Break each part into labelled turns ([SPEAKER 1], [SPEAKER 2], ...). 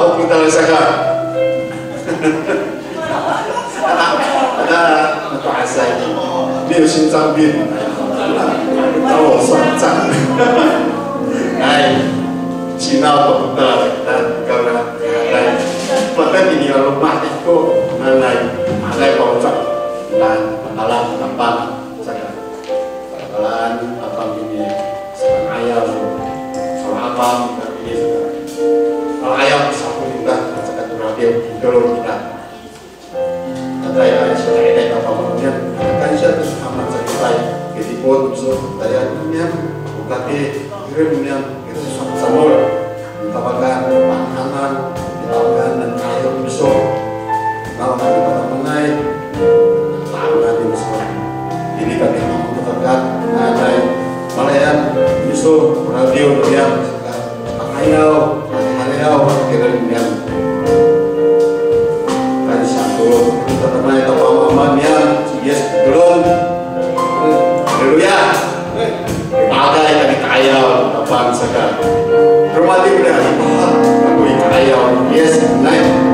[SPEAKER 1] Mau kita rasakan. Ada bahasa ini. Dia sinjang bin. Tahu sanjang. Hai. Cina kita karena pada ini rumah itu malai pojok dan bakalan tempat saya bakalan apa ini sekarang ayam kalau abang ini kalau ayam sapu juga sekarang radio dulu kita ada yang sudah ada apa kemudian kan saya terus amat cerita jadi pun so saya punya bukan kirimnya itu sama ditawarkan makanan ditawarkan dan air besok kalau nanti pada mengenai tahu nanti besok ini kami mau menetapkan mengenai Malayan besok radio yang pakaiau kirimnya dan satu kita mengenai tawaman yang yes belum dulu ya dipakai kami kaya apaan sekarang hormati udah dipakai aku kaya yes naik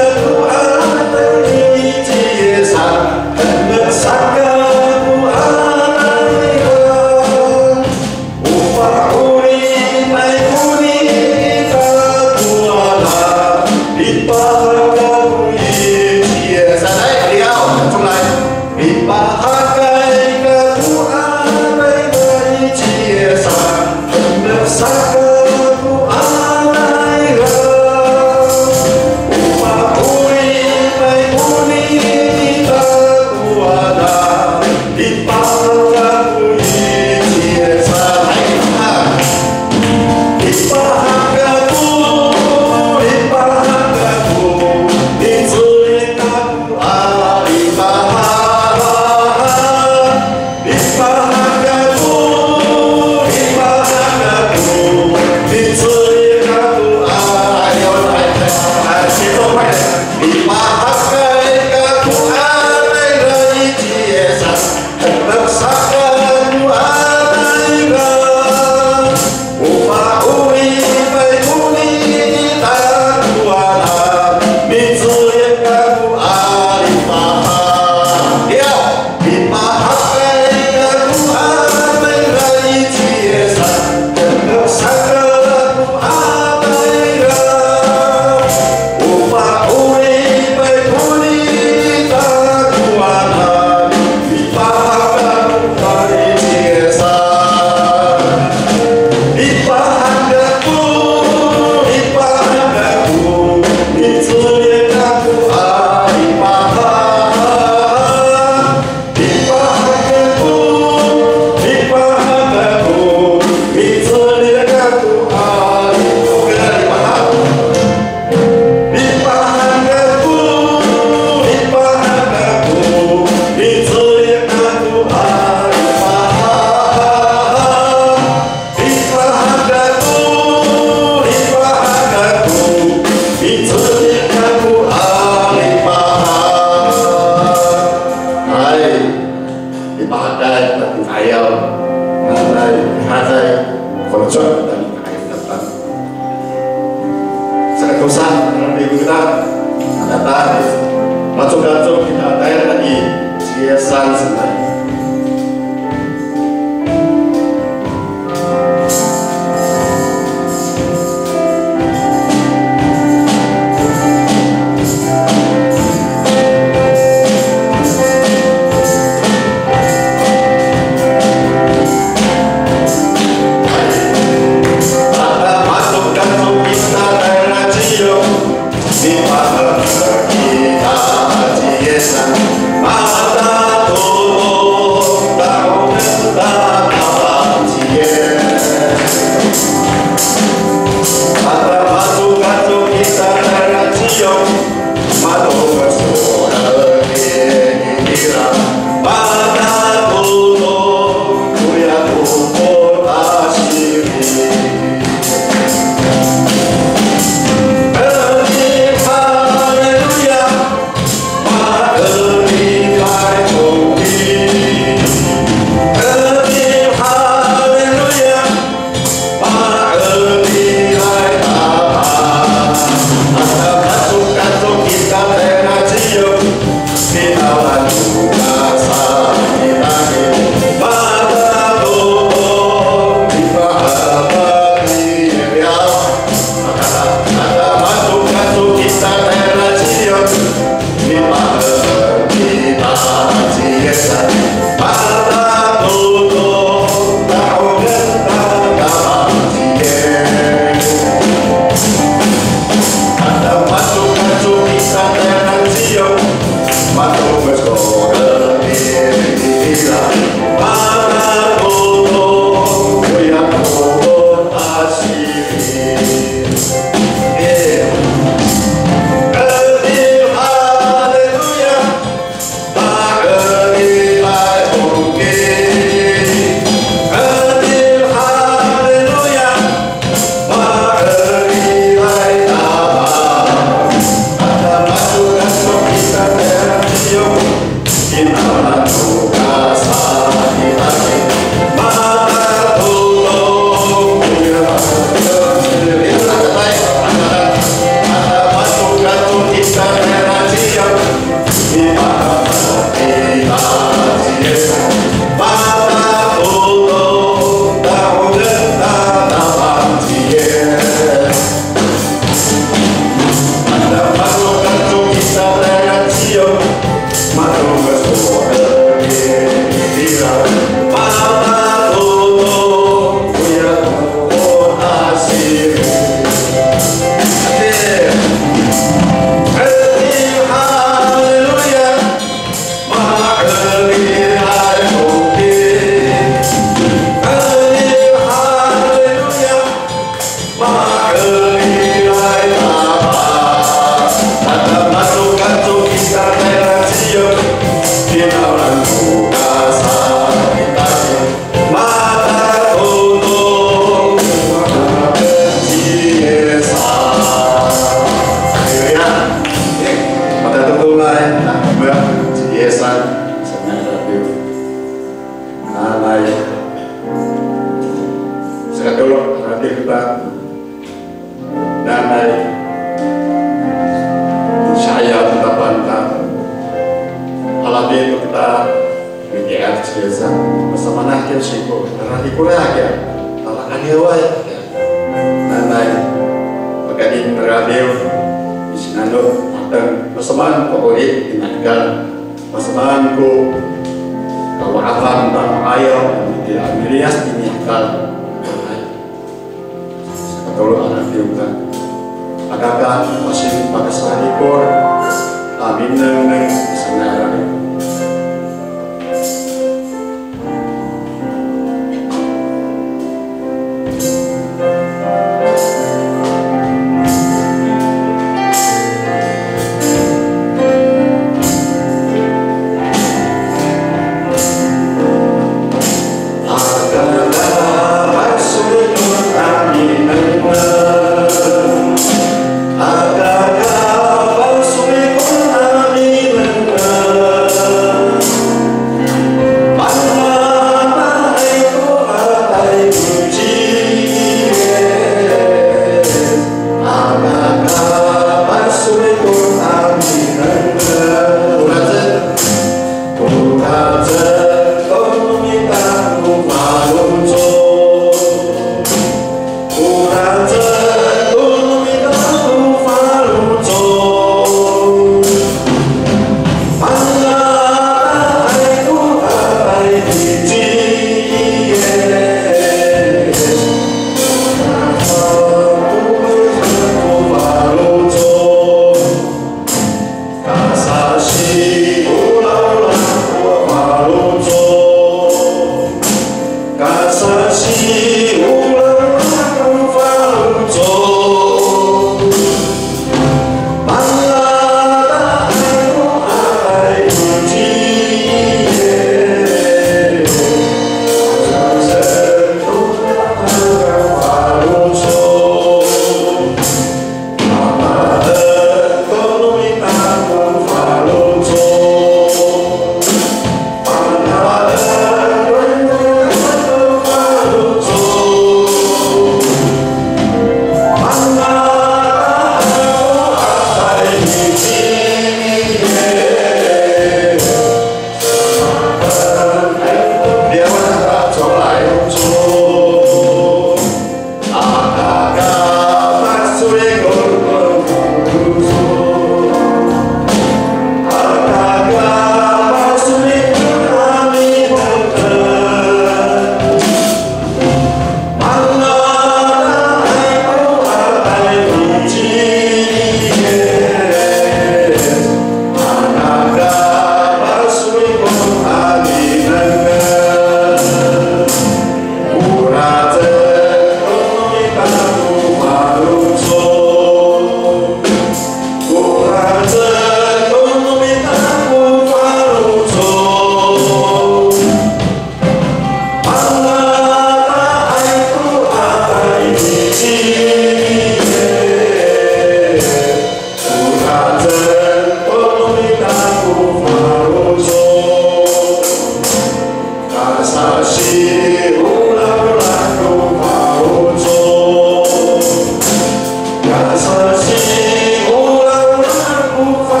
[SPEAKER 2] Kasih ulang aku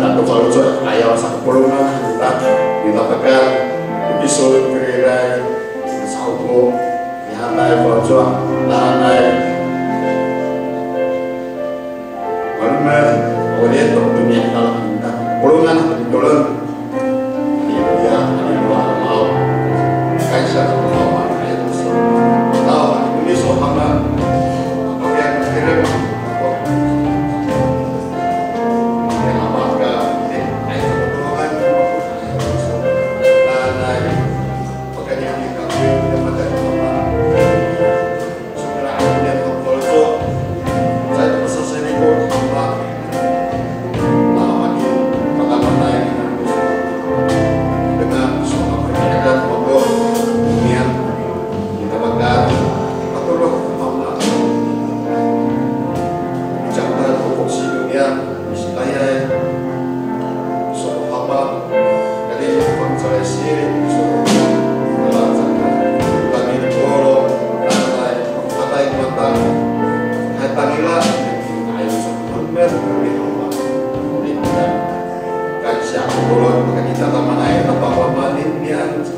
[SPEAKER 1] Tato Faluso ayaw sa kapulungan ditapakan episode kiriray sa upo nihatay Faluso nanay Walmer ulit dunia kalau kita pulungan tulun dia dua mau kaisa mau ayat musuh tahu ini sohamna bagian kirim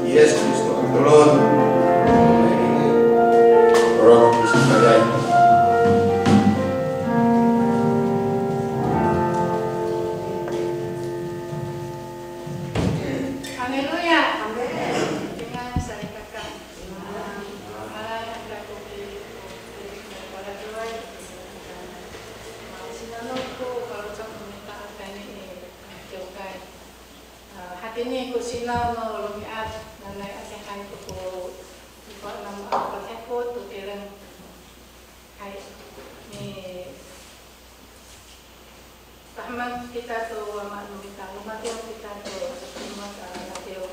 [SPEAKER 1] Yes, Kristo ang tulon. Roh Kristo kagay.
[SPEAKER 2] Haleluya. Amen. Dengan saya kakak. Malah yang aku pada tuai. Sinanoko kalau cak minta apa ini jokai. Hati ini ku sinau no lumiat. Nanay asahan ko po ikaw ng pag-effort to kailan ay ni pahaman kita to maano kita lumatong kita to sa mga natyo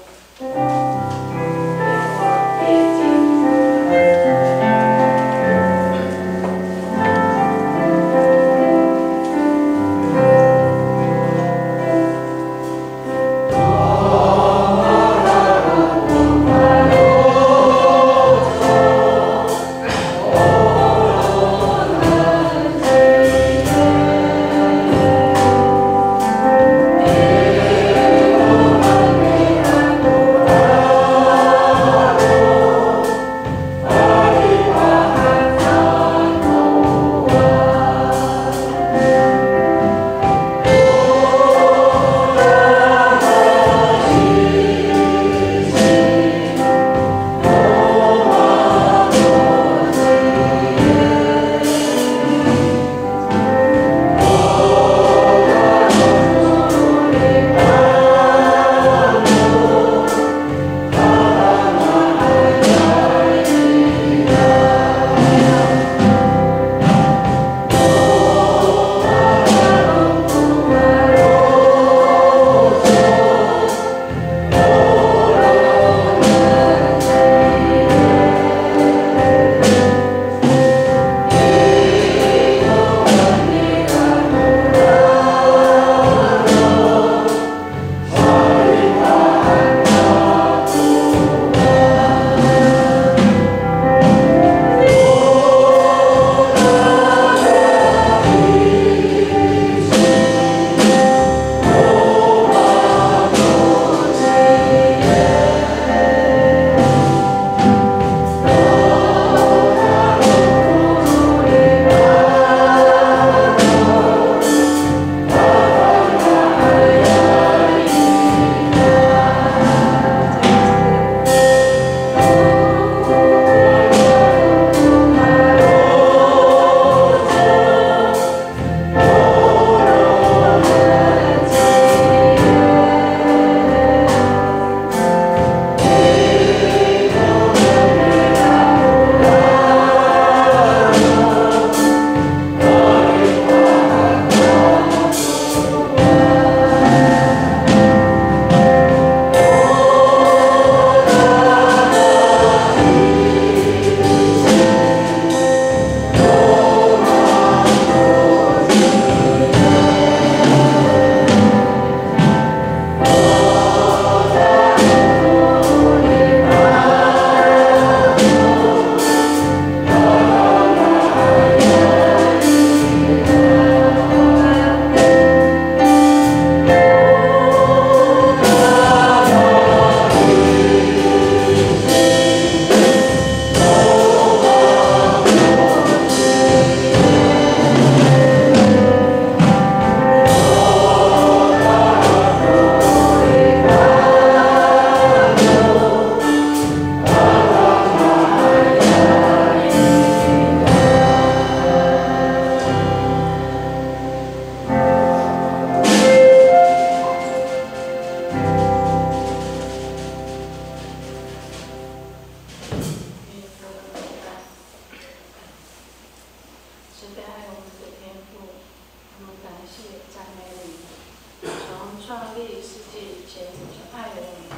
[SPEAKER 2] 创立世界以前就爱了我们，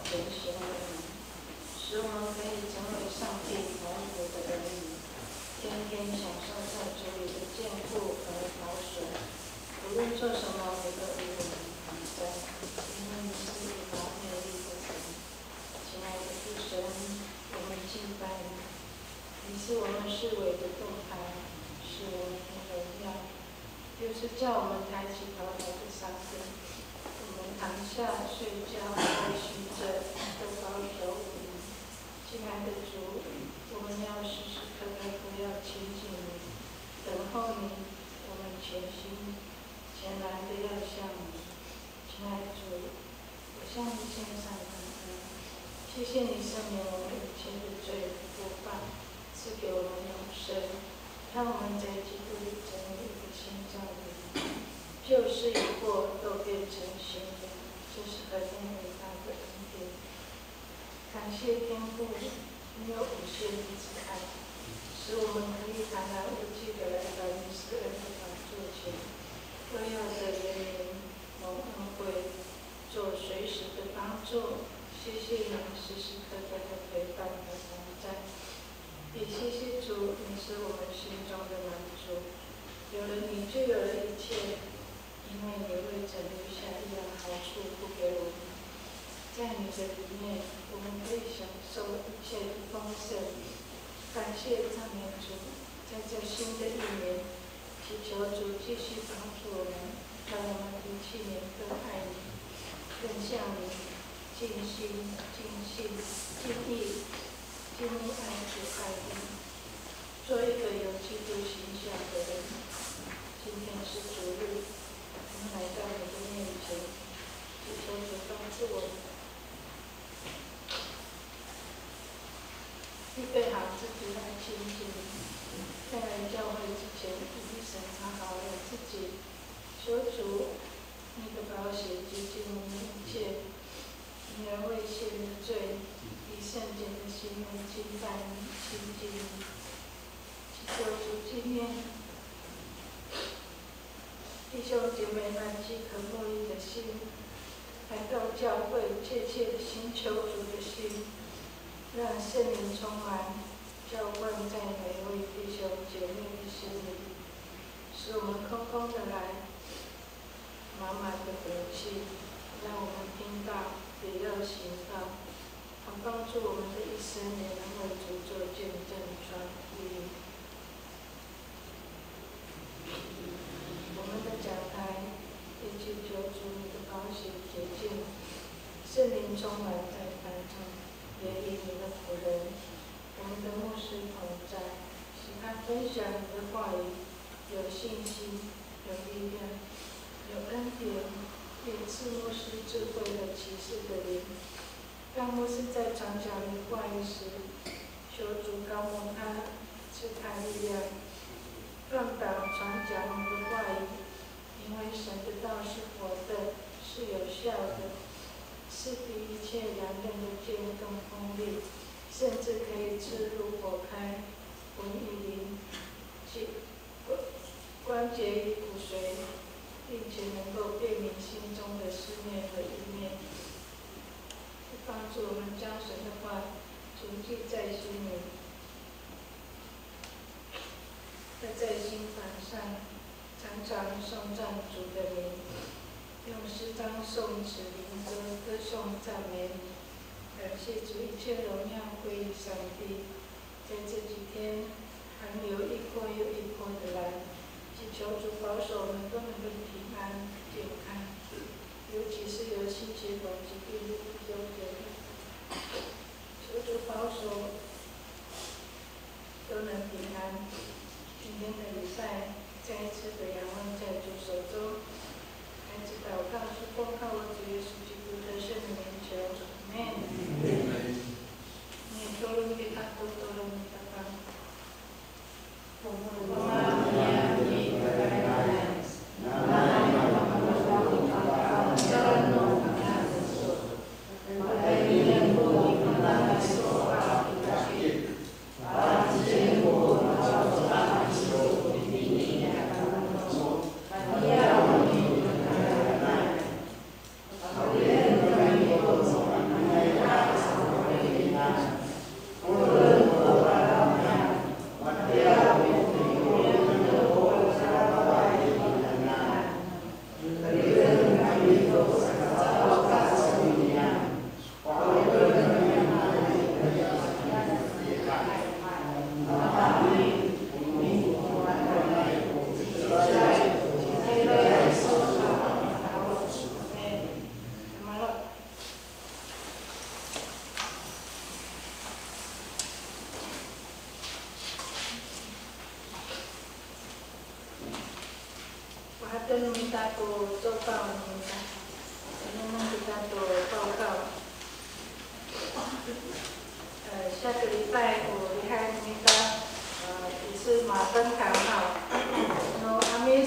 [SPEAKER 2] 拣选了我们，使我们可以成为上帝蒙福的儿女，天天享受在主里的坚固和保守。无论做什么，你都与我们同在，因为你是无法美丽的神。亲爱的父神，我们敬拜你，你是我们视为的盾牌，是我们的荣耀，就是叫我们抬起头来的上帝。我们躺下睡觉或行着，都保守我们。亲爱的主，我们要时时刻刻不要亲近你，等候你，我们全心全然的要向你。亲爱的主，我向你献上感恩，谢谢你赦免我们一切的罪和过犯，赐给我们永生，让我们在基督里成为一个新造的人，旧事已过，都变成新的。这是何等伟大的恩典！感谢天父，你有无限的慈爱，使我们可以坦然无惧的来到你施恩的宝座前，为要的人民蒙恩惠，做随时的帮助。谢谢你时时刻刻的陪伴和同在，也谢谢主，你是我们心中的满足。有了你，就有了一切，因为你未曾留下一样好处不给我们。在你的里面，我们可以享受一切的丰盛。感谢赞美主，在这新的一年，祈求主继续帮助我们，让我们比去年更爱你，更像你，尽心、尽性、尽意、尽力爱主爱你，做一个有基督形象的人。今天是主日，我们来到你的面前，祈求主帮助我们。预备好自己来亲近你，在来教会之前，一审查好了自己，求主你的宝血洁净我们一切因而未献的罪，以圣洁的心来敬拜你、亲近你。祈求主纪念弟兄姐妹们饥渴慕义的心，来到教会切切的寻求主的心。让圣灵充满，浇灌在每位弟兄姐妹的心里，使我们空空的来，满满的福气，让我们听到也要行道，好帮助我们的一生也能为主做见证传福音。我们的讲台也祈求主你的宝血洁净，圣灵充满在当中。也以你的仆人，我们的牧师同在，使他分享你的话语，有信心，有力量，有恩典，也赐牧师智慧和启示的灵。让牧师在传讲你话语时，求主高摩他，赐他力量，放胆传讲你的话语，因为神的道是活的，是有效的。是比一切两刃的剑更锋利，甚至可以刺入火开，魂与灵，关节与骨髓，并且能够辨明心中的思念和意念，帮助我们将神的话存记在心里，在心板上常常颂赞主的名。用诗章、颂词、灵歌歌颂赞美你，感谢主，一切荣耀归于上帝。在这几天，寒流一波又一波的来，祈求主保守我们都能够平安健康，尤其是有心血管疾病的弟兄姐妹，求主保守都能平安。今天的礼拜再一次的仰望在主手中。孩子祷告是奉靠我主耶稣基督的圣名求，阿们。你多伦比卡多多伦比卡邦，我们 하던 미다고 쪼까옵니다. 저는 미다도报告。下个礼拜我离开미다，也是马登堂好。阿弥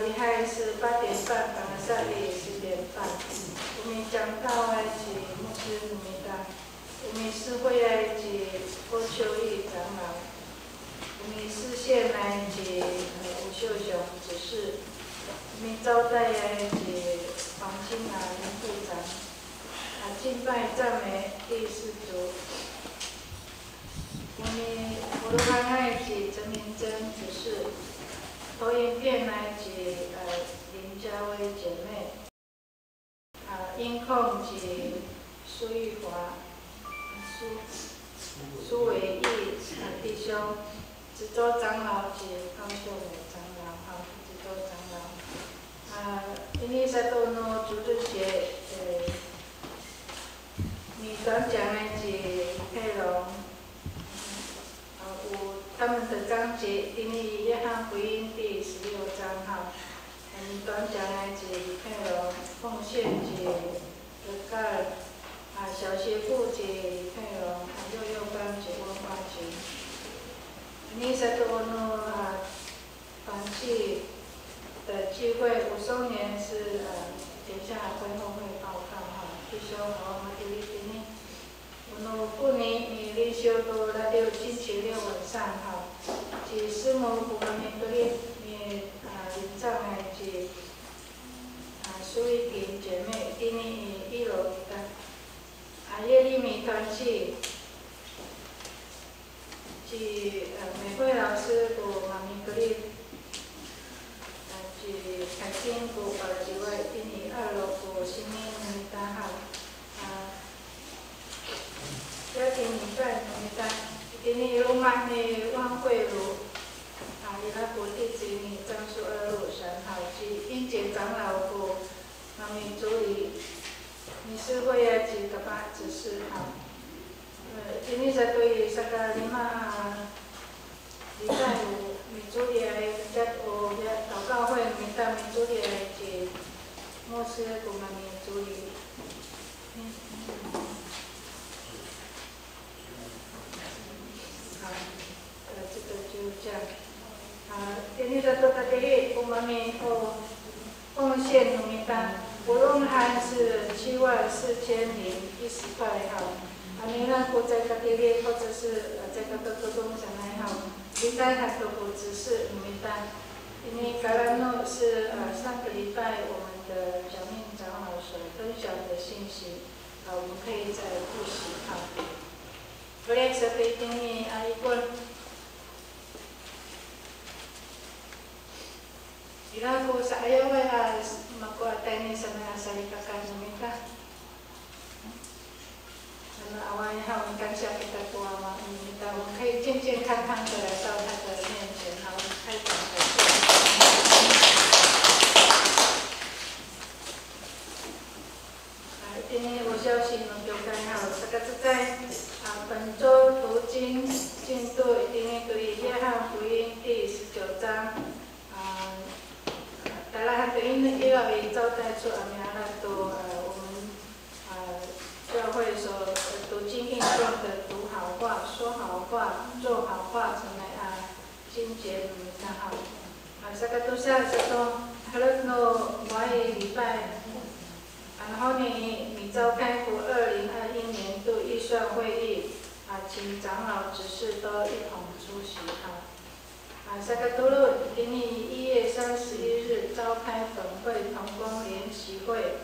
[SPEAKER 2] 离开是8点半，本来下里10点半。我们讲到的是牧师미다，我们是会的是郭秋义长老。我们视线呢是吴秀雄执事，我们招待的是黄清南副长，敬拜赞美第4组，我们佛罗康爱是陈明珍执事，投影片呢是林佳薇姐妹，音控是苏玉华、苏伟义弟兄。执州长老是高秀美长老，执州长老。因为在多诺主日节，女团讲的是佩龙，有他们的章节，因为约翰福音第16章哈，女团讲的是佩龙，奉献是德盖尔，小学部是佩龙，幼幼班是文化局。尼萨多诺团契的聚会5周年是等一下会后会报告哈，弟兄好，我们这里今天，我过年你领袖都来到星期六晚上哈，是师母我们这里领长的是苏玉萍姐妹，今年1楼的，耶利米团契。是美惠老师和妈咪格里，是开心和一位今年2楼和新年米达哈，家庭礼拜米达，今年罗马的万惠路，伊拉国地址呢樟树2路3号，是英杰长老和妈咪助理，理事会的是个8执事哈。ini satu sekali lima礼拜五，民主的在我祷告会minta民主的是牧师和我们民主的，好，这个就这样。ini satu tadi umami奉献minta，活动函是74010块哈。你那国在各地列或者是在各个各种上来好，领带还都不只是名单，因为橄榄诺是上个礼拜我们的小面长老所分享的信息，我们可以再复习哈。我也是对今年一个，伊拉国saya位mako atay ni sa mga salika kanina ka. awalnya我们感谢给他多嘛，我们可以健健康康的来到他的面前，好，开始感谢。今天我消息能够看好，这个是在本周读经进度，今天读约翰福音第19章，大家还对因伊拉为招待出阿米阿拉多我们教会所读经运动的读好话、说好话、做好话，成为经节里面好。这个都是这种harus每礼拜，然后你召开过2021年度预算会议，请长老执事都一同出席这个都是今年1月31日召开本会同工联席会。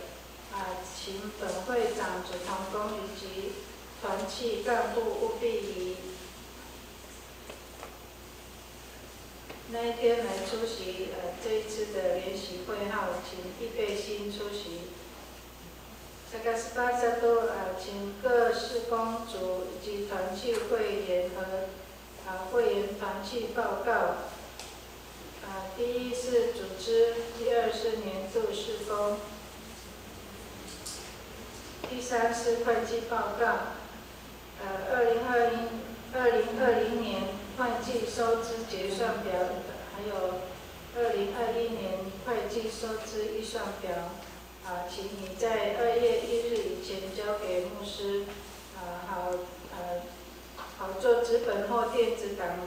[SPEAKER 2] 请本会长、主同工以及团契干部务必以那一天来出席这一次的联席会请预备心出席。这个18日都请各事工组以及团契会员和会员团契报告。第一是组织，第二是年度事工。第3是会计报告，2020年会计收支结算表，还有2021年会计收支预算表，请你在2月1日以前交给牧师，好做纸本或电子档，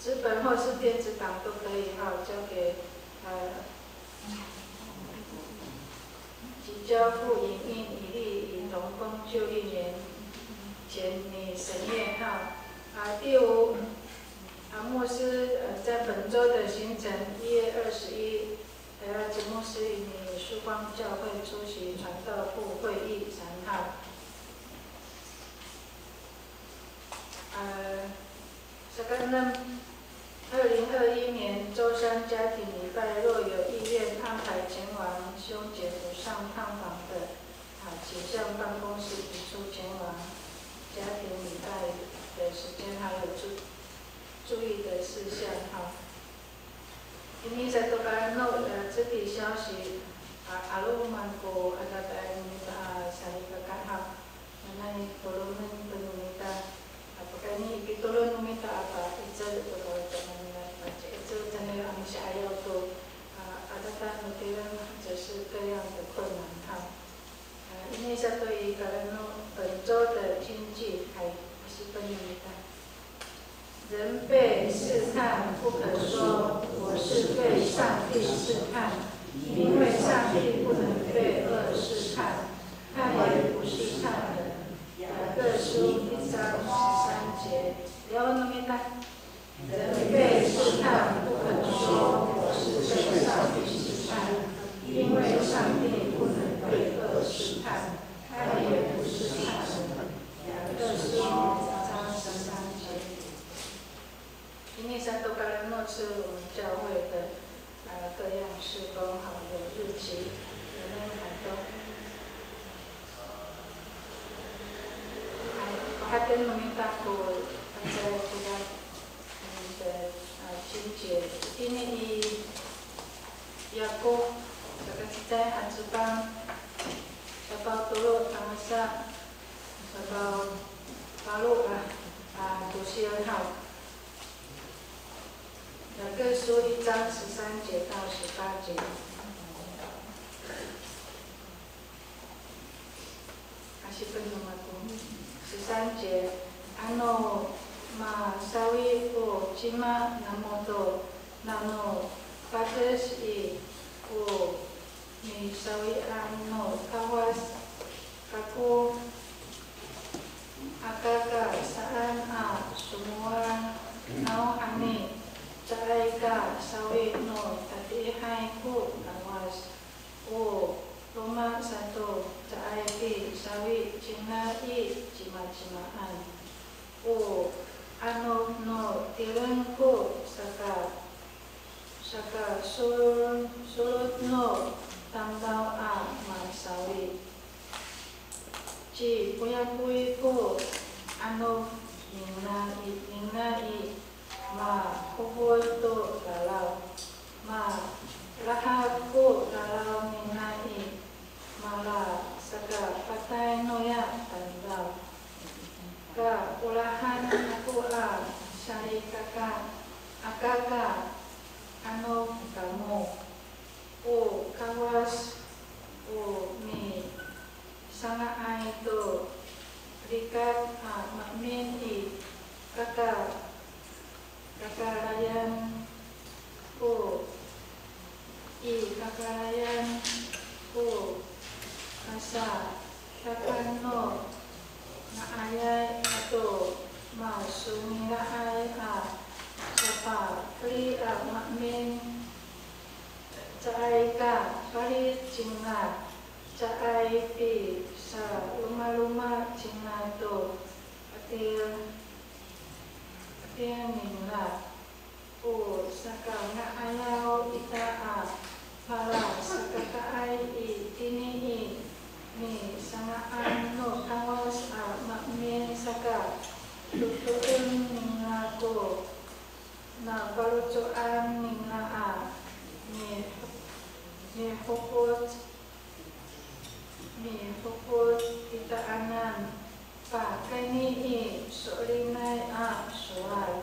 [SPEAKER 2] 纸本或是电子档都可以交给即交付营运以利以同工就1年前你审验第5，牧师在本周的行程1月21，还要请牧师与你曙光教会出席传道部会议3号。2021年周3家庭礼拜，若有意愿安排前往兄姐府上探访的，请向办公室提出前往家庭礼拜的时间还有注意的事项今天在多干诺这笔消息alu manko adataan sa ikakahap na tulungan penumita apakah ini pitulun numita apa ijal atau jangan ijal jangan ang siya ayaw to adataan utiran 只是各样的困难因为这对于本周的经济还是不明白。人被试探，不可说我是被上帝试探，因为上帝不能被恶试探，他也不试探人。雅各书1章13节，要弄明白。人被试探，不可说我是被上帝试探，因为上帝不能被恶试探，他也不试探人。雅各书1章13节。今天3カレノ是我们教会的各样事工有日期，有没有很多？Hati meminta ku saya juga cincin ini di Yakub saya Anjubang sebab turut masa sebab lalu tusian hal雅各书1章13节到18节。Kasihkan namaku 13节masawi o cima namoto nano pates o misawi kawas kaku akaka saan semua nao ani Caika sawi no tadi hai ku kawas Roma 1 caiki sawi cina cima-cimaan no tirengku saka sulut no tambau masawi ci puyakui ku ninai kubur tu galau lahaku galau ninai malah saka patai noya tandau ka ulahan aku syari kakak akaka kamu kawas mi sangat itu rikat makmin kakak kakarayan kakarayan kasa kakano na ayay ato masumingaay sapa kli makmin caay ka palit cinga caay pi sa luma-luma cinga to atil ningla saka nga ayaw ita pala saka kaay tini ni sangaan no kawas makmin saka tutuin ningla ko na barutuan ningla ni hukot itaanan pakai ni sorinay sual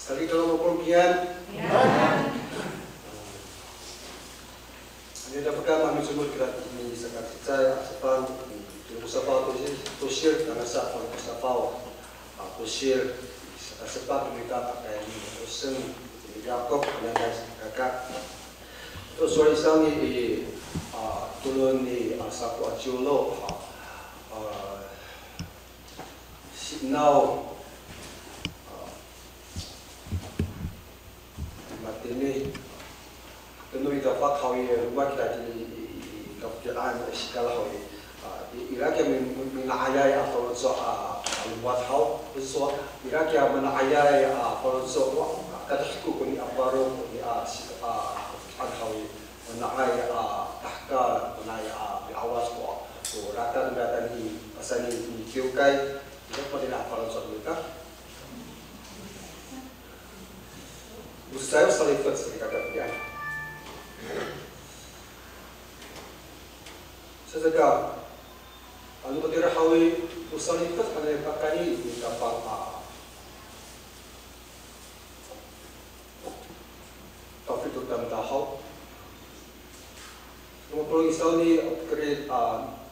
[SPEAKER 3] Sali kalau berpergian. Ini dapat kami semua kita ini sangat percaya sebab usaha tosir dengan sah usaha tosir sebab mereka pakai usen Jakob dan kakak. Terus soal isang ni turun ni saku aculo signal mati ni tentu kita pakai rumah kita di kapitan sekolah hari. Irak yang menayai atau soal buat hal, soal Irak yang menayai atau soal kadang-kadang kuni aparo kuni anhawi menayai tahka menayai awas ko rata ni asal ni kiukai itu pada aparo soal mereka. Saya selalu ikut sedikit kerja. Sesekali Alu ketika hawi usaha itu ada pakai di kapal tapi itu dalam tahap. Kemudian isau ni kerja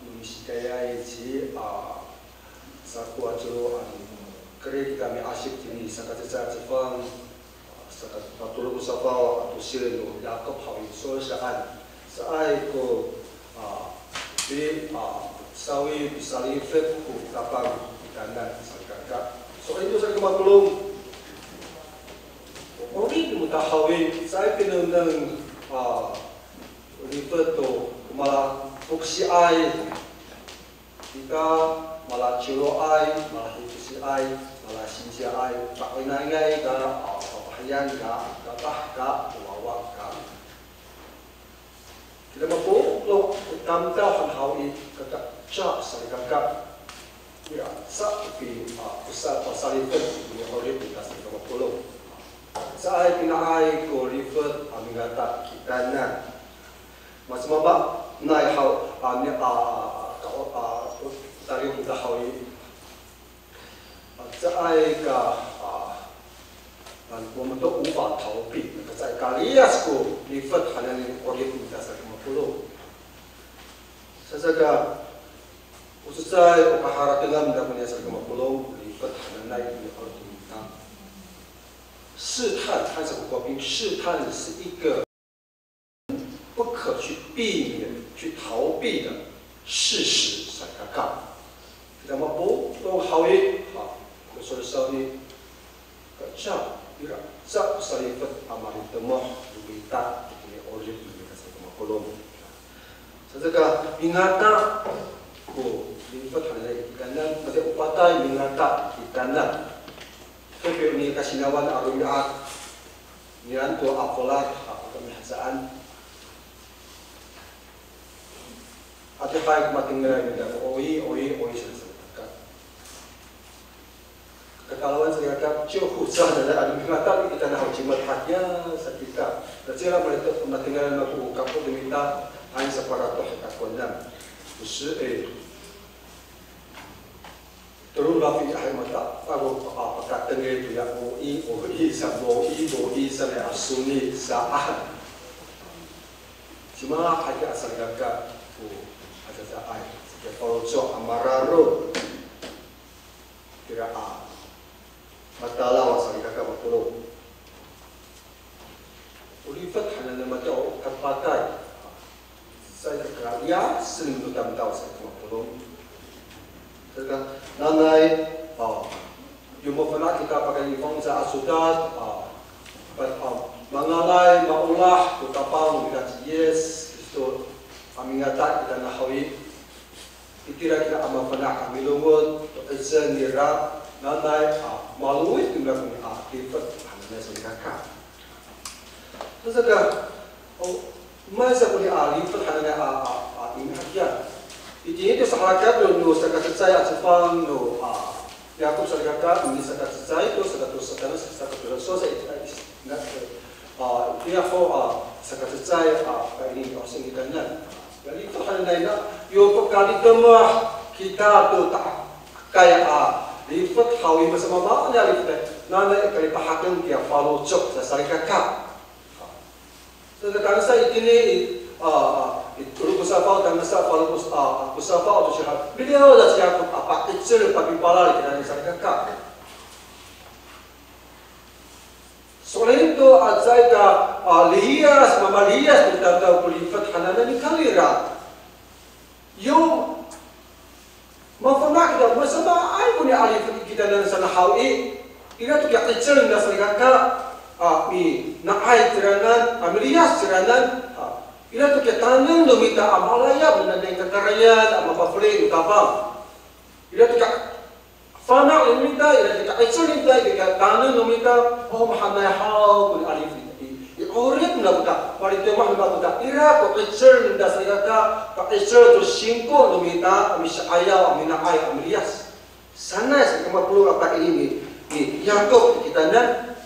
[SPEAKER 3] misi kaya ini saku acuru kerja kami asyik ini sangat Jepang sangat patulung usaha atau siren Jakob hawi soal saat ko di sawi bisa lihat kapal ikan kakak. Soal itu saya kemaklum. Orang itu mutahawi saya pinundang lihat tu malah fuksi ai, jika malah ciro ai, malah fuksi ai, malah sinsia ai, tak inai ka bahayan ka, katah ka, wawak ka. Kita mampu lo tamta hawi kakak. Cak saya kakak, ya, sapi pusat pasal itu ni orang kita sedang berpuluh. Saya pinai ko river amingata kita na, macam apa naik hau ni kau tadi kita hawi. Saya ka dan untuk ubah taupi, saya kalias ko river hanya ni orang kita sedang berpuluh. Saya khususnya kahara dengan dan menyasar kemapulung lipat hanai di orang试探，它是国兵试探是一个不可去避免、去逃避的事实。才看看，那么不都好一好，我说的稍微这样，一个这稍微分阿玛里德么伟大，ini orang ini kasih kemapulung。这个ingatan lipat hanai kanan, masih upatai mengata di kanan. Tapi ini kasinawan aruyat, nian tu apolat, kemihasaan. Ada baik matinggal dengan oi selesai. Kekalauan saya kata jauh usah dan ada mengata kita nak jimat hatinya sekitar. Terjelah mereka matinggal aku kapu diminta hanya separatus kakunan. Usul terus rafi ahai mata, aku pakai tengah itu yang moi sana asuni sah. Cuma hanya asal gagak, ada sah. Kalau so amararo, kira mata lawas asal gagak berpuluh. Ulifat hanya nama jauh terpakai. Saya kerja sering tutam tahu saya berpuluh. Nanai, jumpa pernah kita pakai uniform seasudat, mengalai, maulah, tutapang, kita yes, itu kami ngata kita nak hawi. Kira kita amat pernah kami lumut, esen nira, nanai, malu itu nak kami aktifat, hanya sedekah. Terus ada, masa kami alifat hanya ingat. Ini tu sahaja dulu sekat saya Jepang no Yakub sahaja ini sekat saya itu sekat selesai ingat dia sekat saya ini orang Indonesia. Jadi itu hanya nak yo kali temah kita tu tak kayak Lipat hawi bersama maknya lipat. Nana kali pahakan dia follow job saya kakak. Sekarang saya ini guru kusafau dan masa follow kusafau tu siapa? Beliau dah siapa apa kecil tapi pala kita saya kakak. Soalnya itu saya lias mama lias kita tahu lipat hanana ni kalira. Yo Mafana kita bersama ay punya alif kita dan sana hawi. Ira tu kita kecil dah serigaka. Mi nak ay teranan, amilias teranan. Ira tu kita tanang do minta amalaya benda yang kekarayan, amapafle utabang. Ira tu kita fana minta, ira kita kecil minta, kita tanang do minta. Oh mahana hau pun alif. Orang nak buka, pada tema nak buka. Ira ko kecil dah serigaka, kecil tu singko do minta, misal ayah, mina ayah, amilias. Sana sekarang perlu apa ini? Yakob kita nan.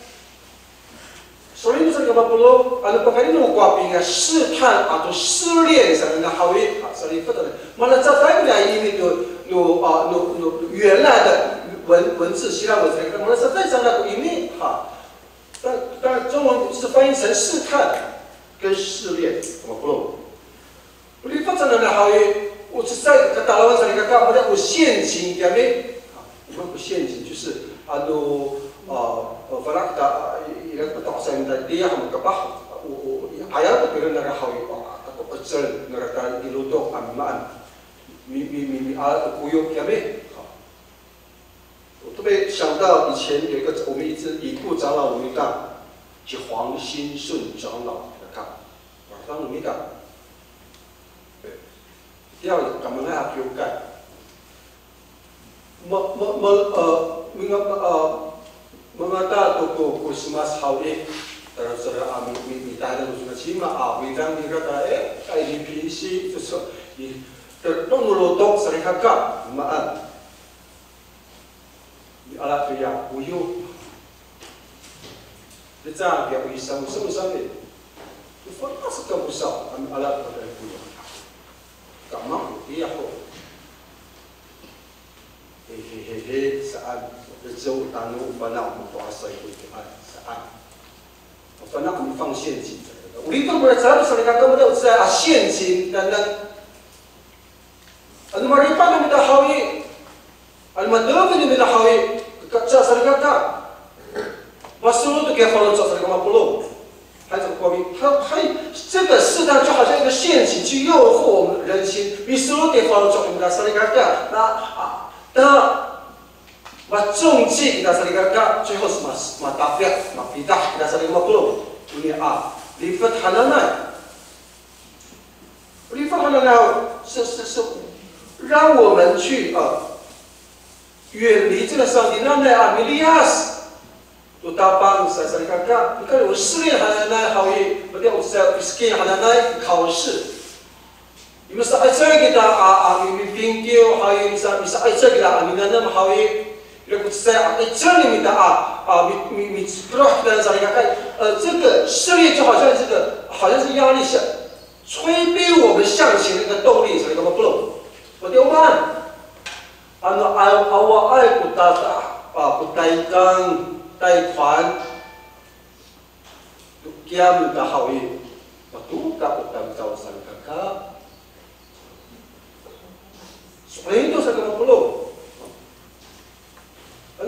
[SPEAKER 3] Soalnya sekarang perlu, ada perkara ini kuapi dengan 试探 atau 试炼 sekarang hawi, sekarang betul. Malah saya punya ini tu,原来的文字希腊文字，malah saya sana ini但中文是翻译成试探跟试炼，怎么不弄？我哋发展的好于，我是在打老板这里干，我在有陷阱，对没？不陷阱就是反正伊个不打算的，dia ham kapah，我ayat tu kira nak好于，aku pecel nak kata dilutuk aman，mi ayat tu kuyuk，对没？我特别想到以前有一个我们一直已故长老鲁密达，是黄兴顺长老来看，当鲁密达，第二个咁样嚟阿表介，mengata toko Christmas hawi terus ada mi tahu sudah cima bidang dia kata IDPC itu tertong melotok sering kakak maan. Alat dia uyuh, dia cakap dia usah ni. Tu fakta sekarang usah alat pada uyuh. Tak mampu dia kok. Saat berjauh tanu banyak berpuasa itu saat. Banyak memang 陷阱。我哋都冇得查到上嚟講咁多係陷阱等等。Ano maripan na mitahawi, ano madami na mitahawi. Kacau sarga tak, masuk tu kita follow sarga mapulung，还是国民，这个适当就好像一个陷阱去诱惑我们人心。比如给 follow 我们的sarga tak，那中计给他sarga tak，最后是嘛达标嘛比达给他sarga mapulung，ini lipat hananai， lipat hananai是让我们去远离这个上帝，让那米利亚斯都打帮saya kakak，你看我试炼hananai好一，不对，我在 skin hananai 考试。你们是爱这个的你冰丢好一，你是爱这个的你那么好一。如果在爱这里面的你 roh 的saya kakak，这个试炼就好像这个好像是压力下催逼我们向前的一个动力，所以我们不能。我丢慢。Ano awak ay putaikan taikwan kiam tahawi batu ka putam kawasan kakak seperti itu saya kena perlu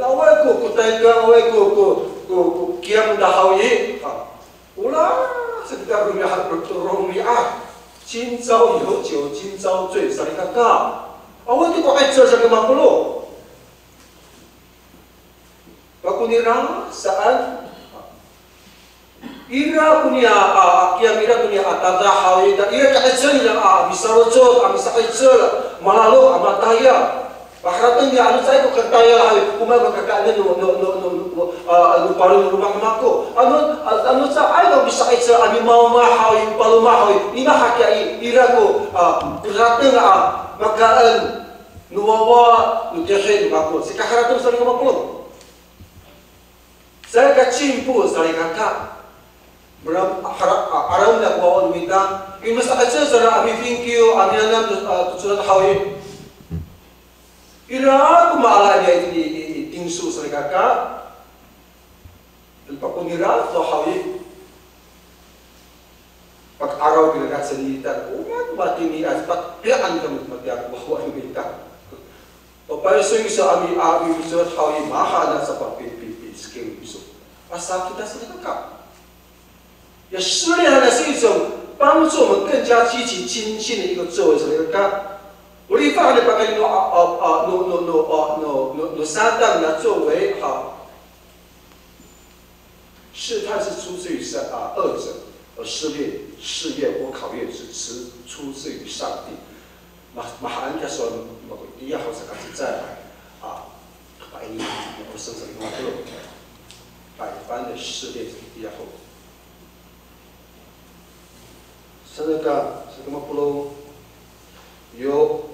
[SPEAKER 3] awak ku putaikan awak ku kiam tahawi ulah sekitar rumiah 今朝有酒今朝醉saya kakak awak tu kau ajar saya mampu lo. Aku ni rang saat ira punya kiam ira punya atada hawi dan ira kat ajar ni bisa rojot, bisa ajar malalu amataya. Baharatan dia anu saya tu kertaya hawi, umai berkakaknya nu paru rumah mako. Anu saya ai bisa ajar ami mau hawi palu hawi. Ina hakiai ira ko keratan makaan nuwawa nujahin aku sekarang tu saya 50 saya kacimpu saya kakak beram aram nak bawa minta ini masa aja saya ami thinkiu ami anam tu surat hawi ira aku malah dia ini insu serigaka lepas pengira to hawi pak arau bila senitan umat mati ni aspat pian kami mati aku bawa minta papai swing sa ami bisa hawi mahana sa pipi skill bisu asal kita serigaka也失恋呢是一种帮助我们更加积极精进的一个作为，所以看，我哋发的把个撒旦呢作为好，试探是出自于恶者，而试验或考验是出自于上帝。马汉他说，第一好是开始再来百年我生成一个百般的试炼第一后。Sedekah se-50 yo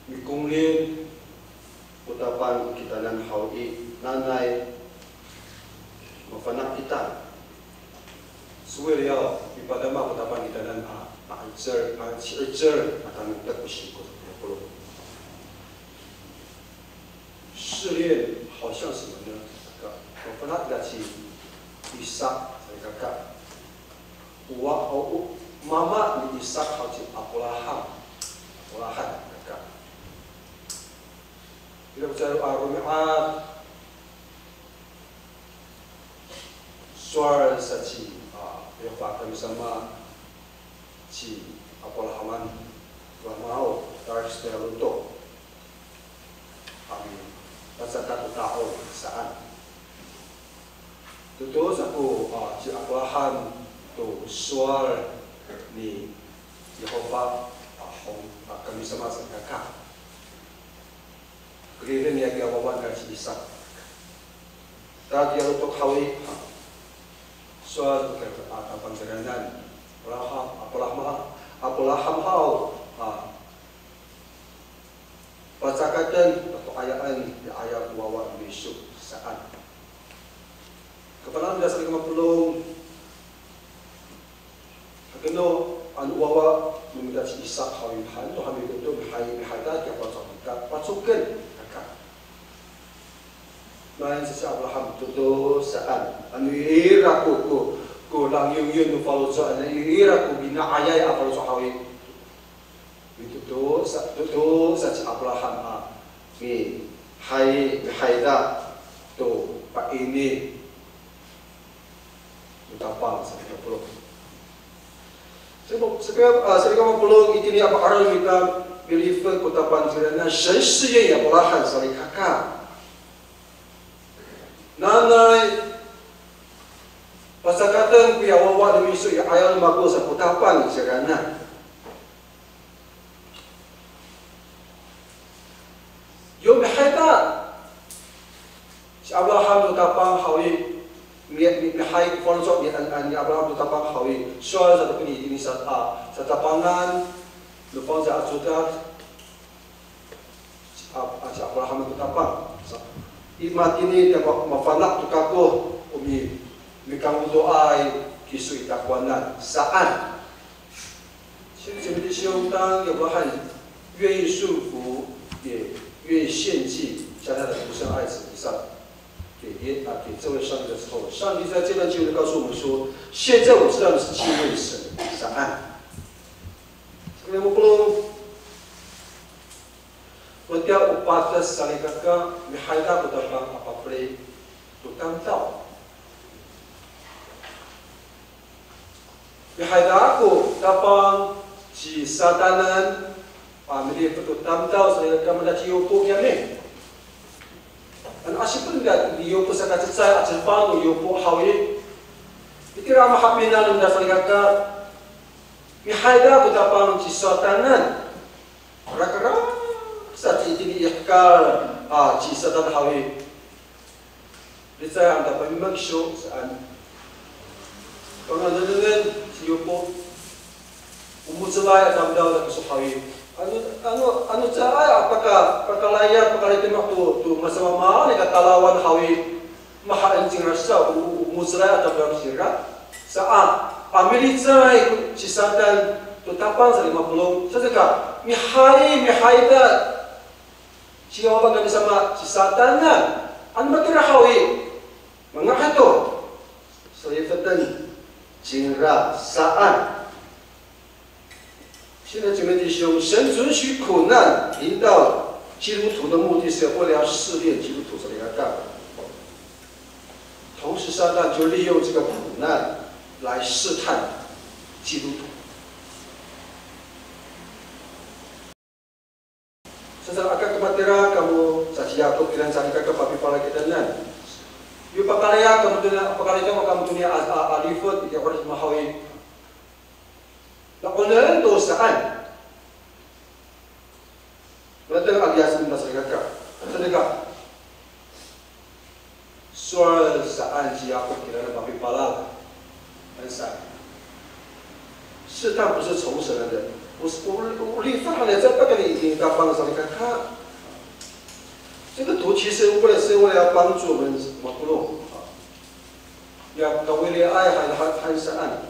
[SPEAKER 3] mikunglin utapan kita nan hawi nanay mafanak kita suwe yo ipadama utapan kita nan ma'ajer akan terkusi ko 50试炼好像什么呢？mafanak gaji Ishak saya kakak, mama ni Ishak hajib Abraham kakak. Kita bicara Arumiat, suara saci, yang kami sama ci Abrahaman, mau tarik setelah untuk kami pasal tak tahu saat. Tutu aku si Abraham tu soal ni Yehova kami sama kakak. Kemudian ni agak wawan dari Ishak. Tadi yang untuk hawi soal tentang perjalanan Abraham hau bacakan atau ayat wawan besok saat. Kepala dasar 50 kena anu wawa meminta Ishak hawi han tu hawi betul bihada ke apa kita pasukan kakak main sesi Abraham tu saat anu ira ko lang yung follow so anu ira ko bina ayai apa so hawi itu tu sa Abraham ni haida tu pak ini Utapang sa 50. Sa 50 iti ni apa araw kita believer kutapan sila na 神试验亚伯拉罕sa kakak. Nanay pasakatan kuya wawa demi isu ya ayaw lumago sa kutapan sila na. Yung mahita si Abraham kutapang hawi Mihai konsol ni Abraham tu tapang hawi soal satu ini sa tapangan lupang sa asuda si Abraham tu tapang imat ini yang mafanak tu kako mikang doai kisu itakwanan saan seperti siung tang Abraham 愿意顺服也愿意献祭向他的独生爱子以上给这位上帝的时候，上帝在这段经文告诉我们说：现在我知道你是敬畏神的答案。Sekarang Watiap upatas salikaka mihaida kutapang apapre tukang tau. Mihaida aku tapang si satanan pamili tukang tau salikaka mendaci yopo yame. An asipun gat yopo sa katsay at sa pano yopo hawi. Itira mahapina nung salikaka mihaida kutapang si satanan. Rakara saat ini ikhkar ci satan hawi bisa anda pemang show saan pengaduan si yopo umutsalay at amdaw na kusuhawi ano cara apakah layak itu waktu masama ni katalawan hawi mahancing rasa umutsalay at amdaw sira saan pamilitsay ci satan tu tapang sa 50 sasaka mihaida Siapa kami sama si satanan? An matirahawi mga kato. So ifatan jinra saan. 现在姐妹弟兄，神准许苦难临到基督徒的目的是为了要试炼基督徒的一个干。同时，撒旦就利用这个苦难来试探基督徒。Setelah akan kematian kamu saksi Yakub bilang saksi kakak papi pala kita nan. Yo pakalaya kamu dunia pakalaya kamu dunia alifat ya harus mahawi. Lakonan dosaan. Berarti alias benda saksi kakak. Sedekah. Soal saan si Yakub bilang papi pala. 很散。试探不是从神来的。 我立法呢，在不跟你听他帮的时候，你看他这个图其实是为了要帮助我们马布隆啊，要为了爱还是爱，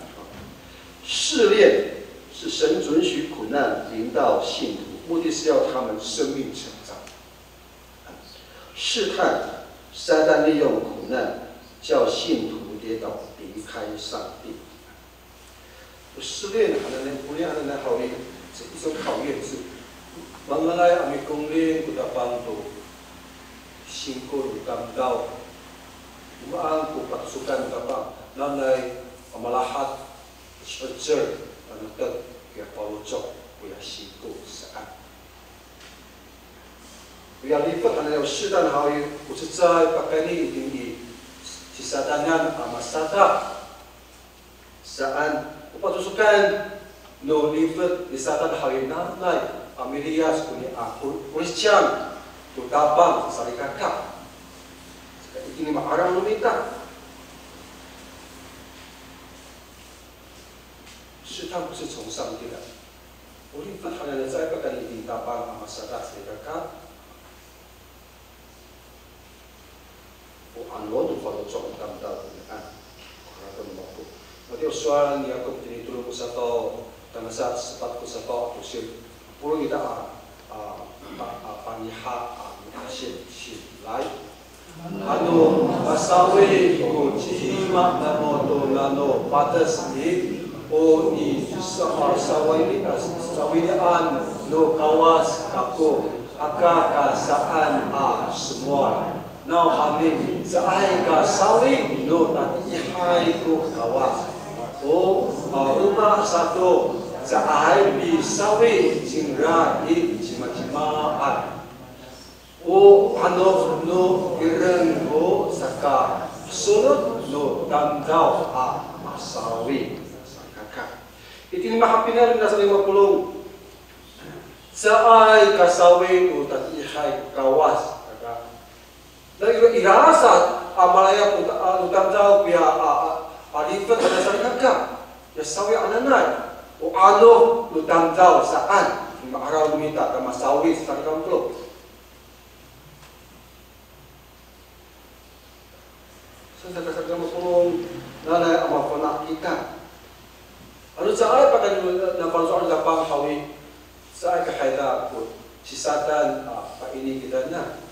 [SPEAKER 3] 试炼是神准许苦难临到信徒，目的是要他们生命成长。试探，撒旦利用苦难叫信徒跌倒，离开上帝。 试炼可能不练可能好一是一种考验是，慢慢来，我们功练给他帮助，辛苦感到，我们按不把sukan apa，那来我们拉哈，ajar，我们得给包装，不要辛苦是按，不要离不可能有适当的好意，不是在把该你定义，是撒旦人阿玛撒旦，是按。 Patusukan no livet di satan hari nanai Amelias punya Christian tu tabang sari kakak. Ini orang meminta. 试探不是从上帝来，我立法好像在不跟你顶大棒阿玛萨达sari kakak。我按我都发到状当到按，我那个毛病。 Mati usual ni aku begini dulu kusato tanah saat sempat kusato usil puluh kita paniha hasil silai anu pasawi uji mak namo to nano patas ni o ni sawai ni an no kawas kaku akak saan semua now kami saai ka sawi no tatihai ku kawas o rumah satu saai bi sawi jingra di cima-cimaan o ano no ireng o saka sunut no damdau sawi kakak itu mahapinan nasa 50 saai ka sawi o tatihai kawas kakak dan irasa amalaya damdau pia alifat ada sari kakak, ya sawi ananai, o ano lutamdau saan, maaraw lumita kama sawi sa sari kamplo. So sa kasagama pulong nanay ang mapuna kita. Ano sa ay pagkan na pansoan sa panghawi sa ay kahayda po si Satan paini kita na.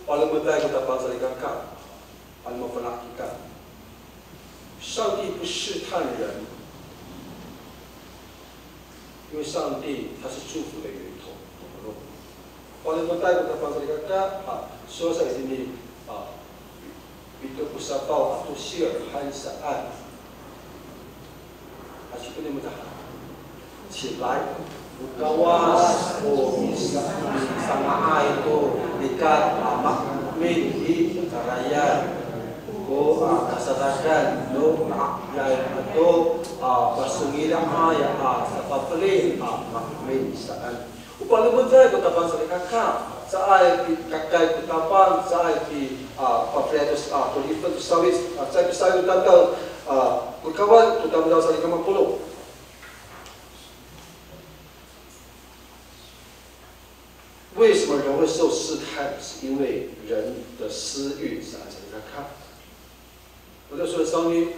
[SPEAKER 3] Paling betul kita pasal kakak, paling pernah kita. 上帝不试探人，因为上帝他是祝福的源头。paling betul kita pasal kakak, so saya ini itu kusapau atau sihir hansaan. Asyik ini mudah. 起来。 Kawas o sama itu dekat makmin di karaya o kasadakan no ya itu bersungilah ya sapapeli makmin saan upaya betul kita bangsa kakak saat kakak kutapan saat di papretus tulipan sawit saya bisa tahu kawan kita mudah saling kemapuluh为什么人人会受试探，是因为人的私欲是按照你看。我就说上面，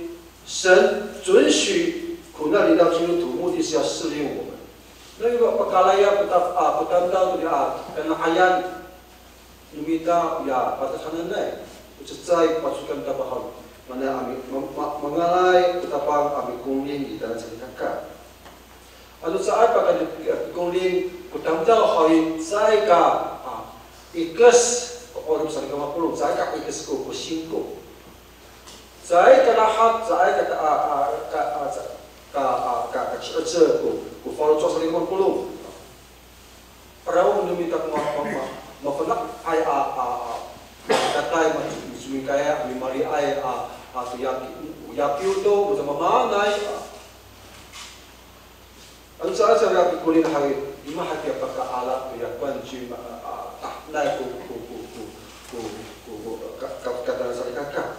[SPEAKER 3] 神准许苦难临到基督徒，目的是要试炼我们。那个perkara yang petanda tu dia kena ayat lumita ya pada sana naik. Sesuai pasukan tabahal. Mana kami mengalai betapa kami kuning di dalam cerita. Lalu saat pakai kuning petanda hari saya ka ikas orang besar kama pulung saya ka ikas ko singko. Saya kena hak saya ka cerita ko follow cos lima puluh. Perahu lumita mafanak ay katay sumikaya mimari ay tu yaki to bersama manai. Ang saat saya kulin hari lima hati apakah alat tu yang kunci naik kata saya kakak.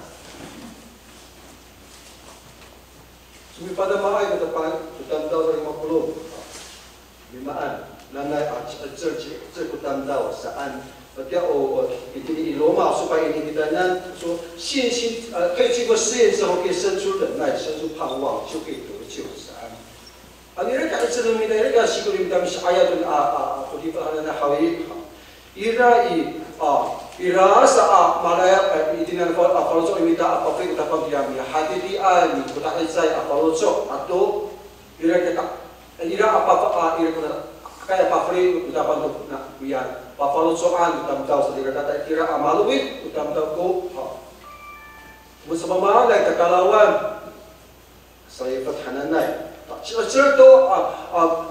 [SPEAKER 3] Sumi pada mahal kita tahu dari 50 limaan nanai kita tahu saat dia ini Roma supaya ini kita nan so 信心可以经过试验之后可以生出忍耐，生出盼望，就可以得救。Mereka itu minta mereka sikul minta ayat tu na hawi ira sa malaya itinan apaloso minta apa kita pagdiam ya hati di ani kita isai apaloso atau ira apa ira kita kaya pafri kita pantuk na biar apaloso an kita tahu sedikit kata ira amaluit kita tahu ko bersama malai kekalawan saya fathananai cerita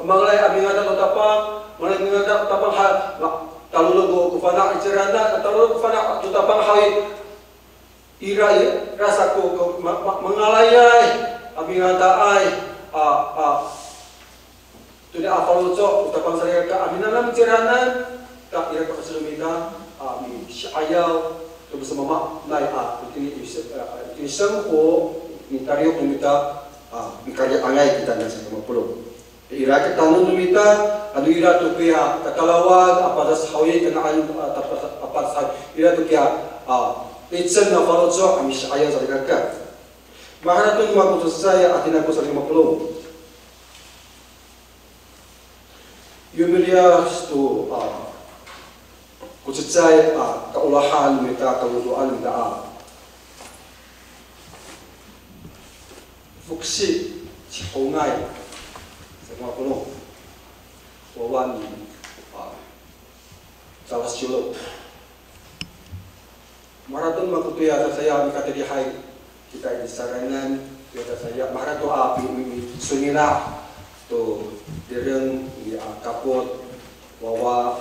[SPEAKER 3] mengenai abingan atau tapang, mengenai abingan tapang kalau logo kufana icerana, kalau kufana tu tapang hai irai rasa ko mengalayai abingan taai tu dia apa lucu tapang saya ke abingan lam icerana tak ira ko selumita mi syayau tu bersama mak naik ini semua mintario minta karya angai kita dan sama pulau. Ira kita nunu minta, anu ira tu pihak kakalawan apa das hawi kena apa sah ira tu pihak itsen na falotso kami saya dari kakak. Mahana tu cuma kutu saya atina ku 50. Yumilia tu kutu saya keulahan minta kewuduan minta fuksi cihongai semua penuh wawan salah siulo maraton makutuya saya kata di hai kita di sarangan kata saya maraton api sunila to dereng kapot wawa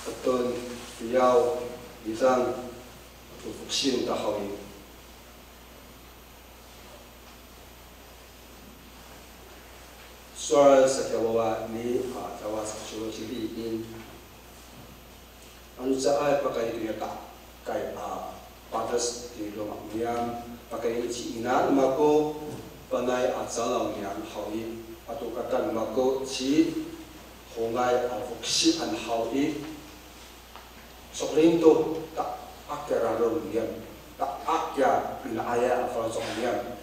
[SPEAKER 3] beton riau bisang fuksi untuk hawi soal sekawawa ni tawa seksual ciri ini anu saat pakai dia tak kai padas di rumah miam pakai ini ina mako panai asalam miam hawi atau kata mako ci hongai fuksi an hawi sokring tu tak akar ron miam tak akya bin ayah afal sok miam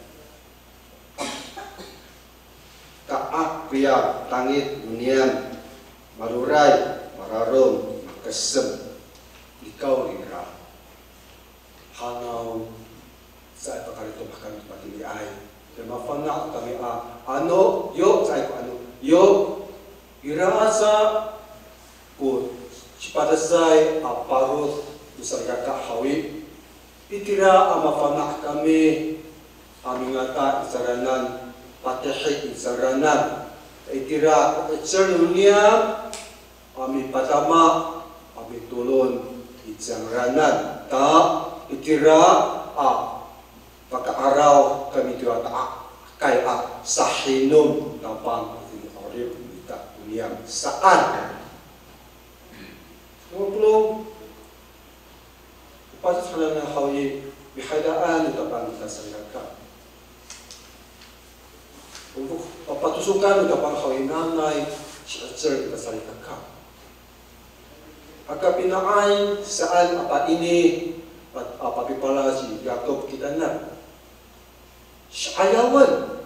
[SPEAKER 3] kaak pria tangit unian marurai mararom kesem dikau ira hanau saya pakar itu bahkan pati di ai dan mafana kami ano yo saya ko ano yo ira asa ko pada saya aparut besar kakak hawi itira amafana kami amingata isaranan patihik saranan itira cerdunia kami patama kami tulun itsaranan ta itira pakaaraw kami tira ta kay sahinum napang orib kita dunia saan ngoplo pas sana hawi bihadaan tapang tasangka untuk patusukan untuk pangkawin nanay, siya kita salita ka. Aka pinaay saan apa ini apa pipala si Yakob kita na. Ayawan.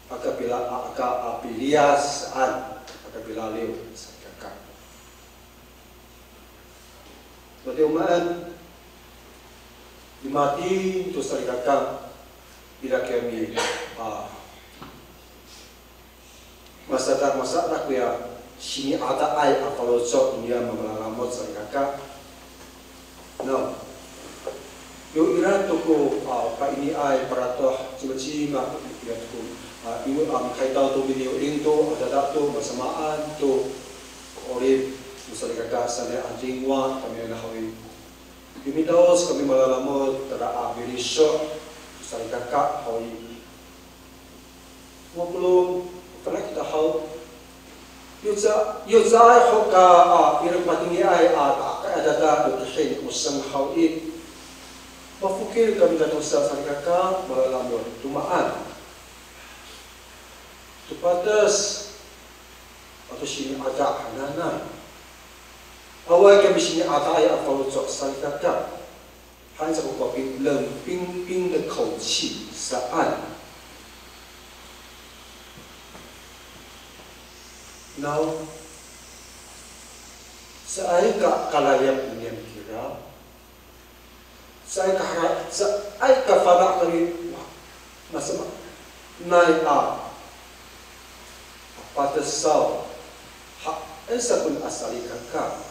[SPEAKER 3] Aka apilias saan aka pilaliw sa kakak. Berarti umaan dimati itu sa kakak tidak kami masalah kuya sini ada ay apalosok dia mengalamot sa kakak. No. Yung ira to ko pa ini ay para to cima-cima ya to iwo ang kaitaw to video into ada to masamaan to ori sa kakak sa anjingwa kami na hawi. Imitos kami malalamot tada abirisyo sa kakak hawi. Wapulong pernah kita haw Yuza hoka irang matingi ay ada dotahin usang hawi. Mafukir kami datang sa kakak malalamot tumaan. Tupatas atau sini ada hananan. Awal kami sini ada ay apalosok sa kakak. Hanya sa kupapin lemping的口气 saan. Now, sa ay kalayap niyan kira, sa ay kafara kami masama nay patasaw ay sa pun asali kakak.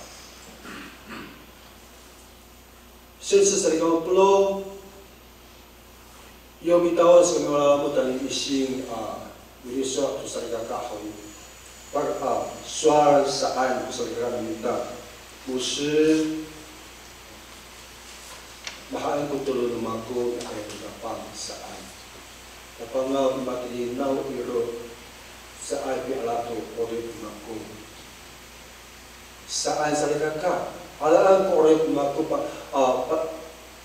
[SPEAKER 3] Since sa ikaw pulo, yung bitawas kami wala mo tali ising wiriswa sa kakak hoy. Pag suara saan sa kakak minta, busi mahaan ko tulo lumako ay kapang saan. Kapag nga matilinaw iro saan pialato o rin lumako. Saan sa kakak? Alaan ko rin lumako pa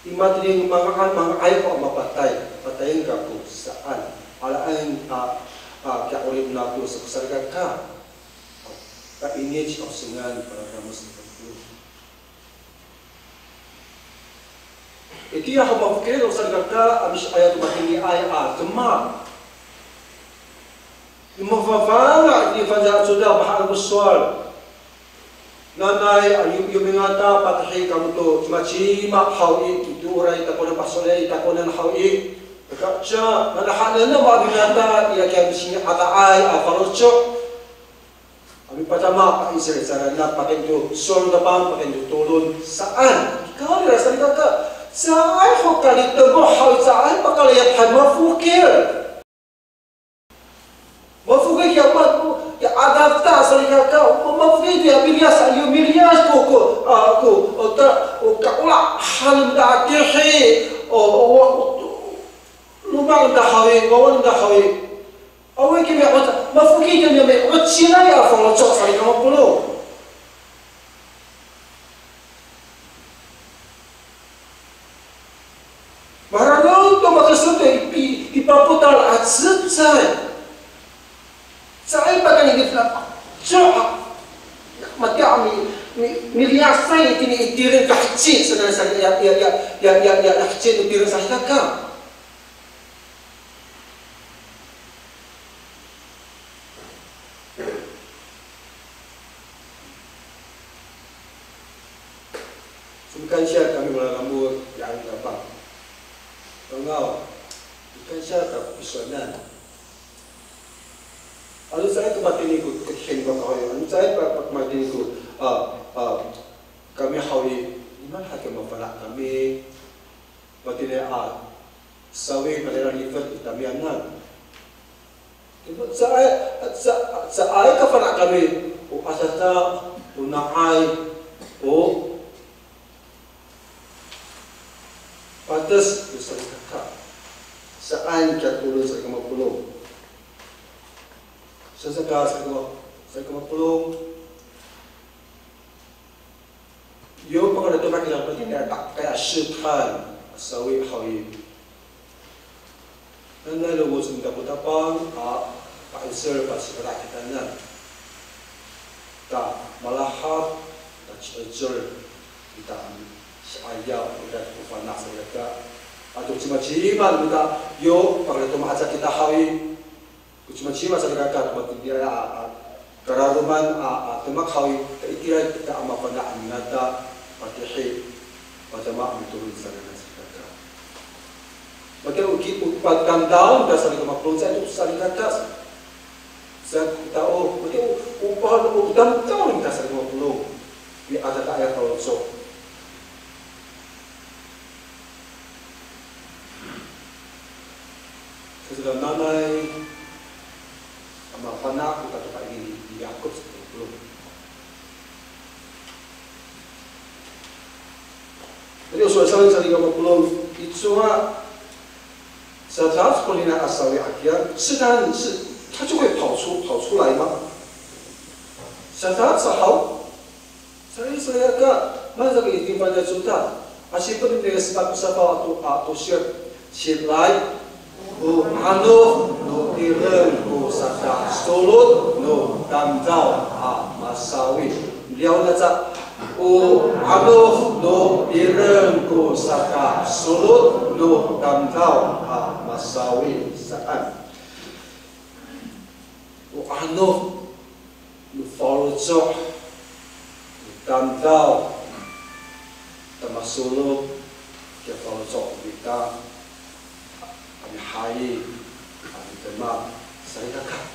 [SPEAKER 3] imatiling mga ayaw ko mapatay. Patayin ka ko saan? Alaan kaya ulit lumako sa kusarga ka. Ka-image o singan para kamu sa kapag. Iti ako mapukil o sarga ka, abis ayaw tumatingi ay gemar. Yung mafavanga, hindi fanda sudah bahal buswal. Nanay, yung mga ta, patahay kamu to, cima-cima, hawi, ituray, tako ng pasolay, tako ng hawi. Kaya, nanahanan na mga binata, iyakyang siya ataay, aparosyo. Kami patama, paisir, sarana, pakenyo, sol na pang, pakenyo, tulon. Saan? Ikaw, nila, salita ka. Saan ko kalito mo, saan pakalayatan, mafukir. Mafukir, ya adapta, salita ka. Mafukir, ya bilyas, yung bilyas ko, kaula, halim da kehe, lumang da hawi, wawan da hawi. Awal kami mafukir kami utsina ya fong cok sari kamu pulo. Marano to makasut ipaputal at setsai. Sai pakai ni flat. Cok mati kami miliasai tini itirin kacil sebenarnya saya ya kacil itirin saya kan. Bukan syarat kami melalambut yang gampang. Engkau bukan syarat kesuanan. Lalu saya kematin ikut kecil bahawa saya kematin ikut kami hawi iman hakim mafalak kami batinnya sawi pada lipat kami anak. Saya kafalak kami asasa unai Patas besar kakak. Saan kaya tulong sa kamapulong? Sa kamapulong. Yung pagkakataon na kailangan pati na kaya syutan sawi hawi. Nanalawos ng taputapang pa-insert pa sa kita na. Ta malahap 절 kita ayah kita kufana saya atau cuma kita yo pada tu mahasiswa kita hawi cuma saya kata buat dia keraruman temak hawi kira kita amat pada anata patih pada mak betul saya kata maka ukit upatkan daun dasar kita maklum saya tu saya kata saya tahu maka upah dan daun dasar kita maklum di ada ayat kalau so sudah nanai sama panak kita tempat ini di Yakub 10. Jadi usul-usul yang 50 itu semua setelah kulina asal akhir， 当然是它就会跑出来嘛。setelah sahau saya agak mana lagi timpan dari sultan asyik pun dengan sebab atau syiar lain Anu no ireng ko saka solut no damdau masawi beliau kata anu no ireng ko saka solut no damdau masawi saan anu no follow damdau termasuk ke follow kita hai tema saya kakak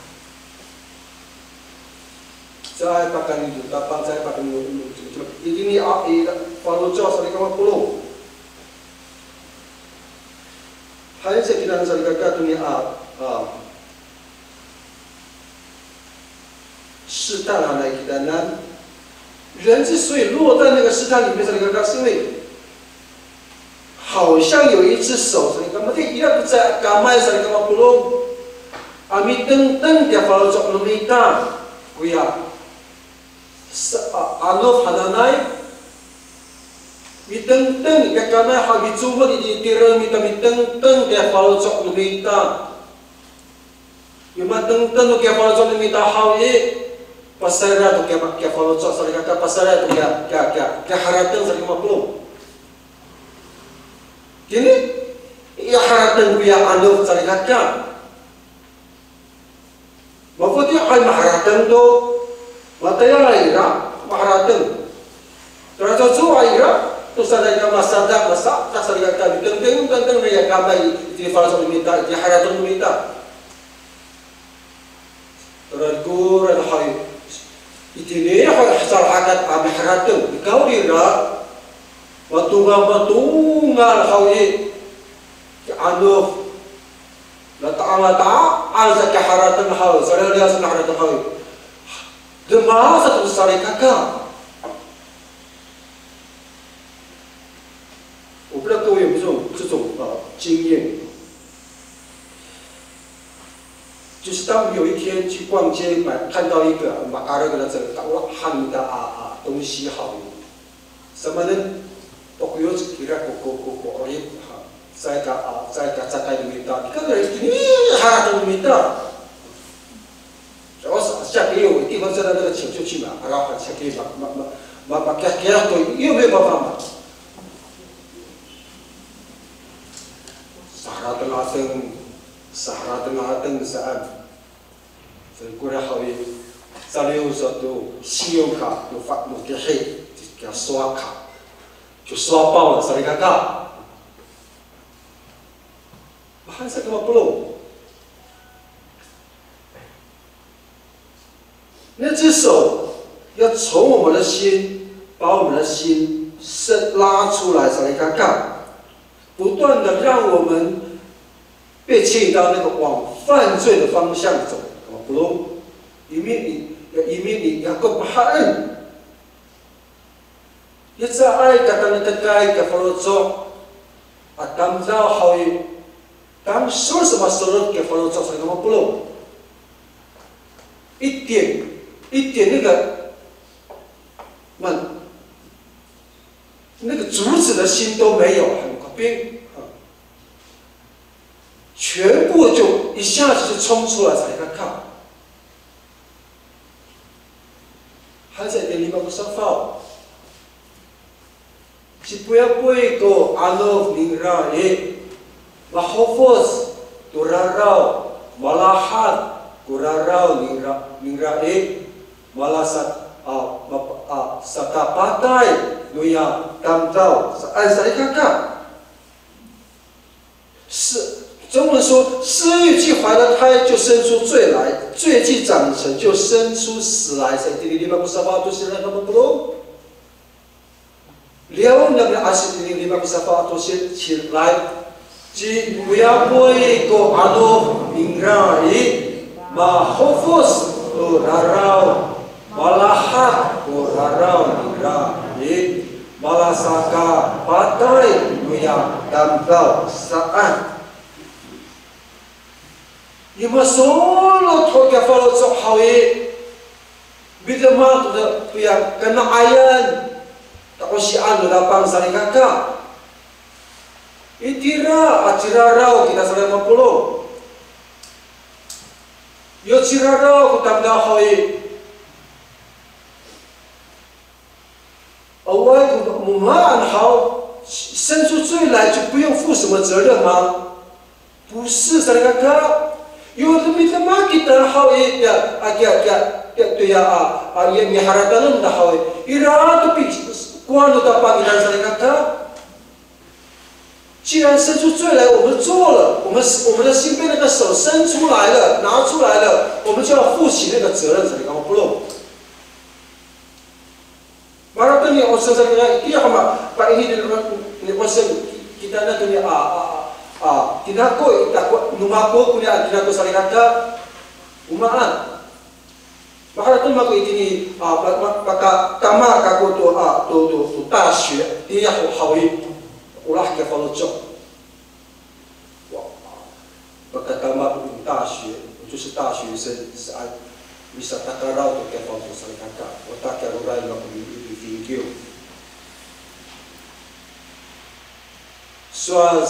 [SPEAKER 3] saya pakai itu dapat saya pakai ini follow job saya kamu perlu hai saya kira saya kakak dunia试探来kita nan 人之所以落在那个试探里面，是kakak是因为好像有一只手，Mati ia percaya kamai saya kamu belum, ami tentang dia kalau cok nomita, kuya, anu hananai, mi tentang dia kamai hagi cuma di tirang mi tentang dia kalau cok nomita, cuma tentang dia kalau cok nomita hawi, pasara tu dia kalau cok saya kata pasara tu dia haratan saya kamu belum, kini ia haratan kuya anu cari kakak. Bapak dia ay maharatan tu, mataya ira maharatan. Terasa tu ira, tu sadar masa tak sadar kami tentang dia kami di fasa minta, di haratan minta. Teranggur dan hay, itu ni hay hasal hakat abi haratan. Kau ira, batungal hay. Anu, lata alza keharatan hal, saya lihat seharatan hal. Demam satu sari kakak.我不知道各位有没有这种经验，就是当有一天去逛街看到一个马阿拉个这个哇汉的东西好，什么呢？我有kira kok saya katakan minta, kan ini haratan minta. Terus sejak itu, itu saya ada cinta cuma, agak sejak itu, mak kira tu, itu berapa? Saharatan saat saya kurang hawi, saya satu siung kah, tu fak tu kehit, kah suak kah, tu suak bau saya kata. Bahkan saya cuma belum. 那只手要从我们的心，把我们的心拉出来，才看看，不断的让我们被牵引到那个往犯罪的方向走。belum, ini Yakub bahan. Ya saya kata terkait ke follow atam zau hawi. 当说什么时候给佛罗造成什么不漏，一点那个那个阻止的心都没有，很可悲全部就一下子就冲出来，才看，还在给你们个沙发， si puya-puy ko ano ningra mahofos turaraw malahat kuraraw ningra malasat sa kapatay nuya tamtaw saan sa ikaka 中文说：“私欲既怀了胎，就生出罪来；罪既长成，就生出死来。”在第5个沙发都是那个不懂。了那个第5个沙发都是起来，即不要过一个阿诺明拉伊马霍夫斯和拉拉马拉哈和拉拉明拉伊马拉萨卡巴泰不要当到saat。 你们所有托给法老做好耶，比得嘛的不要跟那爱人，tak si anu datang saling kakak. Itira acirarau kita saling mempulung. Yo cirarau kita dah hoi. Awal mumaan hao 生出罪来就不用负什么责任吗？不是saling kakak. Yo minta mak kita hawi ya tu ya ya miharatan dah hawi. Ira tu pi kuan tu dapat kita saling kata. 既然生出罪来，我们做了，我们的心被那个手伸出来了，拿出来了，我们就要负起那个责任。这里讲不弄。Marah tu ni orang sebenarnya dia hama pak ini ni orang kita nak tu ni tinako itakwa numako kunya tinako salikata umaan maka tu mako itini maka tama kako to 大学你要好一ulah ke follow job maka tama大学就是大学生是按 bisa takarau to ke follow salikata otak ke rurai mako di video soal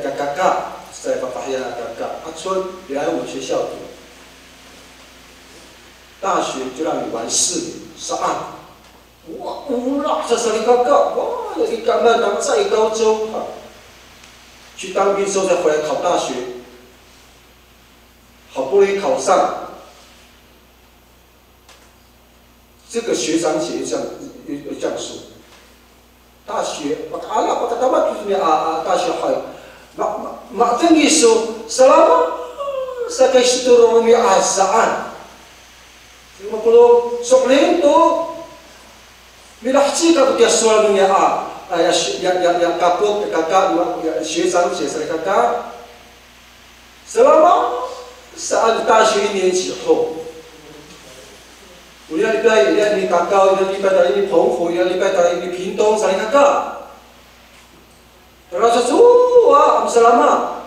[SPEAKER 3] kakak saya papahya kakak actual 来我们学校读大学就让你玩4年上岸哇啦这是你kakak哇你干嘛当在高中去当兵之后再回来考大学好不容易考上这个学长姐这样说 大学，anak pertama tu ni大学好，mak tinggi so selama saya turun ni asaan. 50 sok lain tu, bila jika dia soal ni yang kapuk kakak,学长姐kakak, selama saat 大学1年级后。 1礼拜1礼拜高，1礼拜到1澎湖，1礼拜到1屏东，saling kakak. Terasa semua am selama.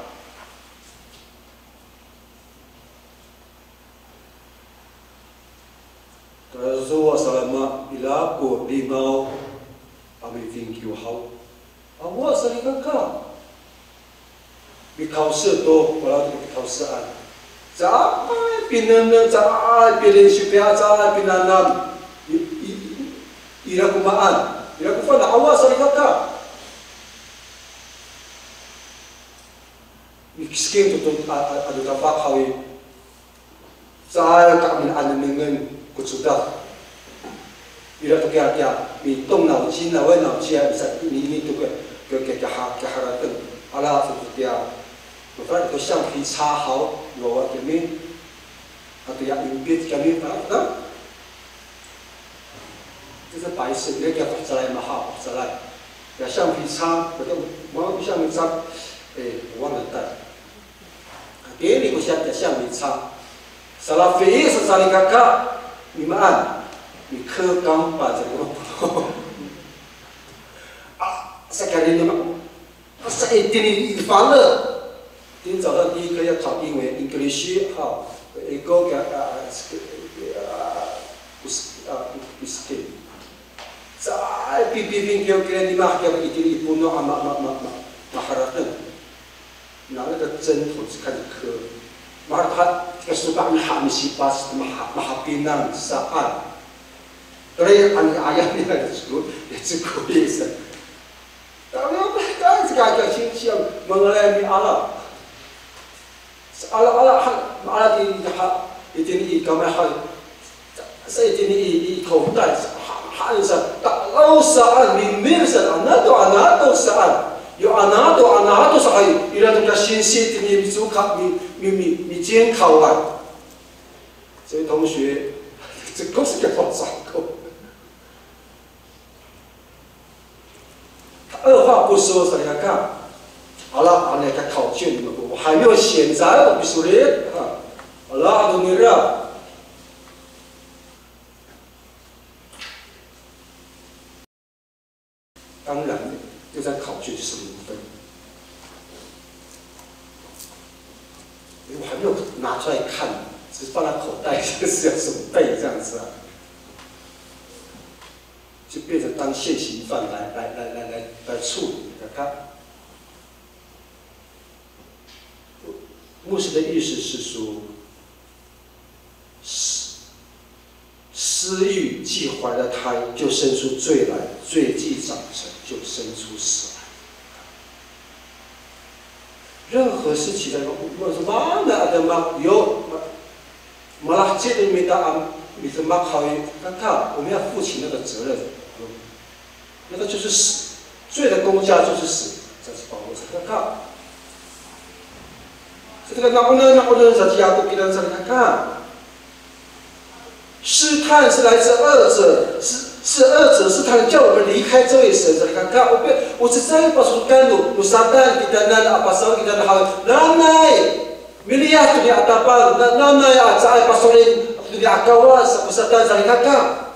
[SPEAKER 3] Terasa semua selama bila aku limau ambil tinggi hau. Awak saling kakak. Di 考试多，我要去考试案。 Jangan pinana, jangan pilih supaya jangan pinanam. Ira kumaan, ira kufan awas saling kata. Miskin tu ada dapat hawi. Saya kami ada dengan kusudah. Ira tu kaya mintung nau chin nau cia bisa ini tu ke haratan ala tu dia. 我发现都橡皮擦好，我这边啊对呀，有别这边啊，这是白色，那个再来嘛好，再来，要橡皮擦，我橡皮擦，我忘了带。给你个橡皮擦，salah fee saling kakak, 你们按，你刻钢把这个啊，sekali ni mak, saya ini反了。 今天早上第1科要考英文 ，English 好，一个miskin。在bimbing kira-kira 5 kira itu ibu no maharatan， 拿那个针头就开始刻，马他这个手把你喊西巴是mahapinan saat， 所以按ayah ni ada cukup， 也是可以是。mengalami Allah. Allah di ini kami saya ini口袋喊上打老上里面是anak tu saan有anak tu saan ila tu kasih sih ini suka mi煎烤啊，所以同学，这个是个好伤口。二话不说，大家看，好了，那个考卷我还没有选择，我必须的啊，好了，阿东尼热。当然，这张考卷是5分，我还没有拿出来看，只是放在口袋，这是要怎么背这样子啊？就变成当现行犯来处理。看，牧师的意思是说，私欲既怀了胎，就生出罪来；罪既长成，就生出死来。任何事情的，我说mana ada mak有 malah jadi minta mak kawin， 看我们要负起那个责任，那个就是死，罪的公价就是死，这是保罗说，看。这个nak saja aku bilang看。试探是来自恶者，是恶者试探叫我们离开这位神。你看，我只在pasukan Nusatan kita nan apa sahaja kita hal nanai miliar tu di atapan nanai acai pasorin tu di akawas Nusatan saya kata，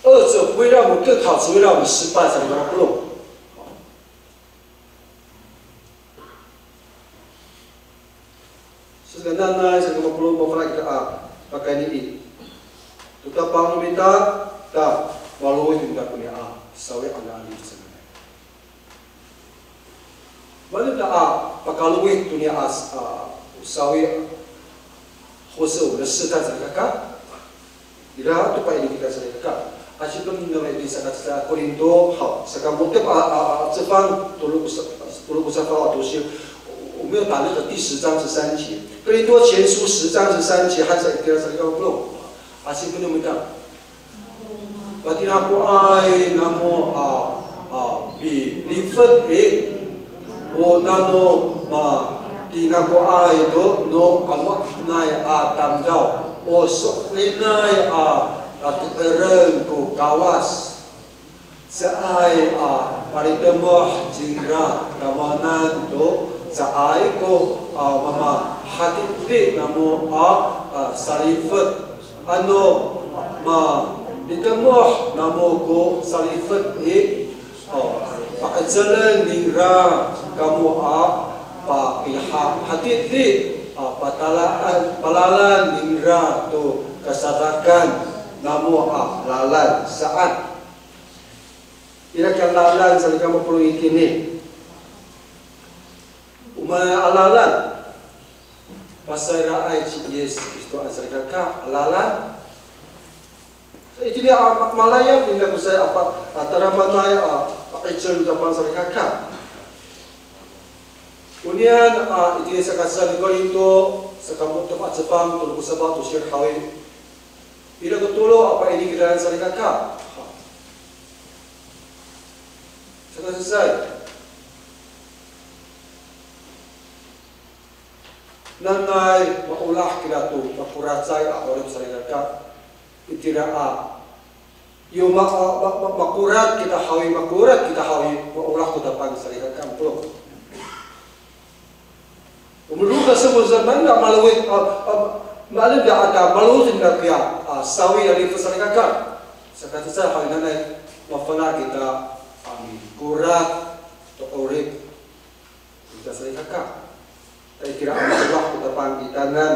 [SPEAKER 3] 恶者不会让我们更好，只会让我们失败。saya kata belum。Nanay sa kumapulong mo pala kita pakai ni tuta pang minta ta maluwi tinda punya sawi anali sana mana ta pakaluwi punya sawi 或是我们的试探在kakak ila tu pa ini kita sa kakak asyik belum naman di sa Korinto 好 sa kamuti pa 这方tulog sa fa 都是我没有打那个第10章13节，哥林多前书10章13节，还是第2章要不弄，asyik belum kita. Berarti aku ai namo bi lipat o namo di nako ai do no amak nai tam jau o sok nai aturan ko kawas seai paritemoh jingra kamanan do sa ay ko mama hati namo salifat ano ditemoh namo ko salifat pakajalan ningra kamu hati palalan ningra to kasadakan namo lalan saat irakan lalan sa kamu perlu ikini alalan pasal raai Yesus Kristus asal kakak alalan itu dia Malaya bila saya apa antara Malaya pakai cerita pasal kakak kemudian itu dia sekasar di Korinto sekamu tempat Jepang tolong sebab tu syir hawi bila ketulu apa ini kita asal kakak selesai nanay maulah kita tu makuracay oleh masyarakat itira yung makurat kita hawi maulah ko dapat masyarakat kampung umuluga sa zaman na malawit maalim da ada malutin na kaya sawi ali masyarakat sa katisa hawi nanay mafana kita kurat to orek kita masyarakat saya kira Allah kita panggitangan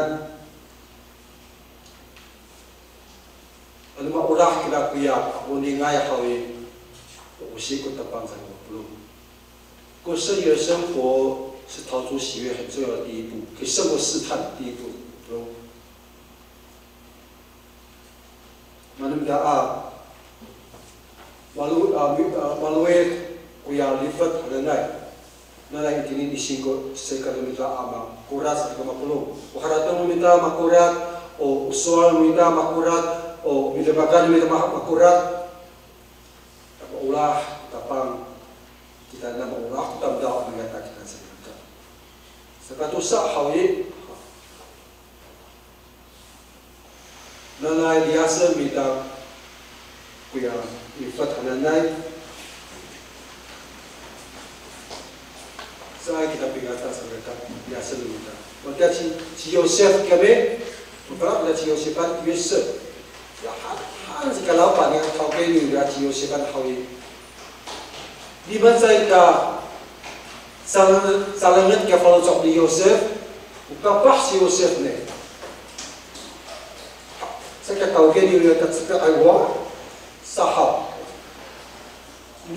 [SPEAKER 3] alma ulah kita kuya uningai hawi usi kita pangsan belum 过圣约生活是逃出喜悦很重要的第一步，可以胜过试探的第一步。Mana maluwe kuya lifat hananay. Nanay itinin ising ko sa kalumita ama kurat sa kamapulong. O haratang lumita makurat o usual lumita makurat o bilabagan lumita makurat. Ulah tapang kita na maulah tamdaw ang ngata kita sa kita. Sa katusa hawi nanay liasa mita kuya lifat hananay. Saya kita pingata sa mereka biasa lumita. Maka si Yosef kami, berapa dah si Yosefan Yosef. Ya, hal segala apa yang kau kini dah si Yosefan hawi. Di mana kita salangat ke kalau cak di Yosef, ukapah si Yosef ni. Saya kau kini dia tak suka aywa sahab.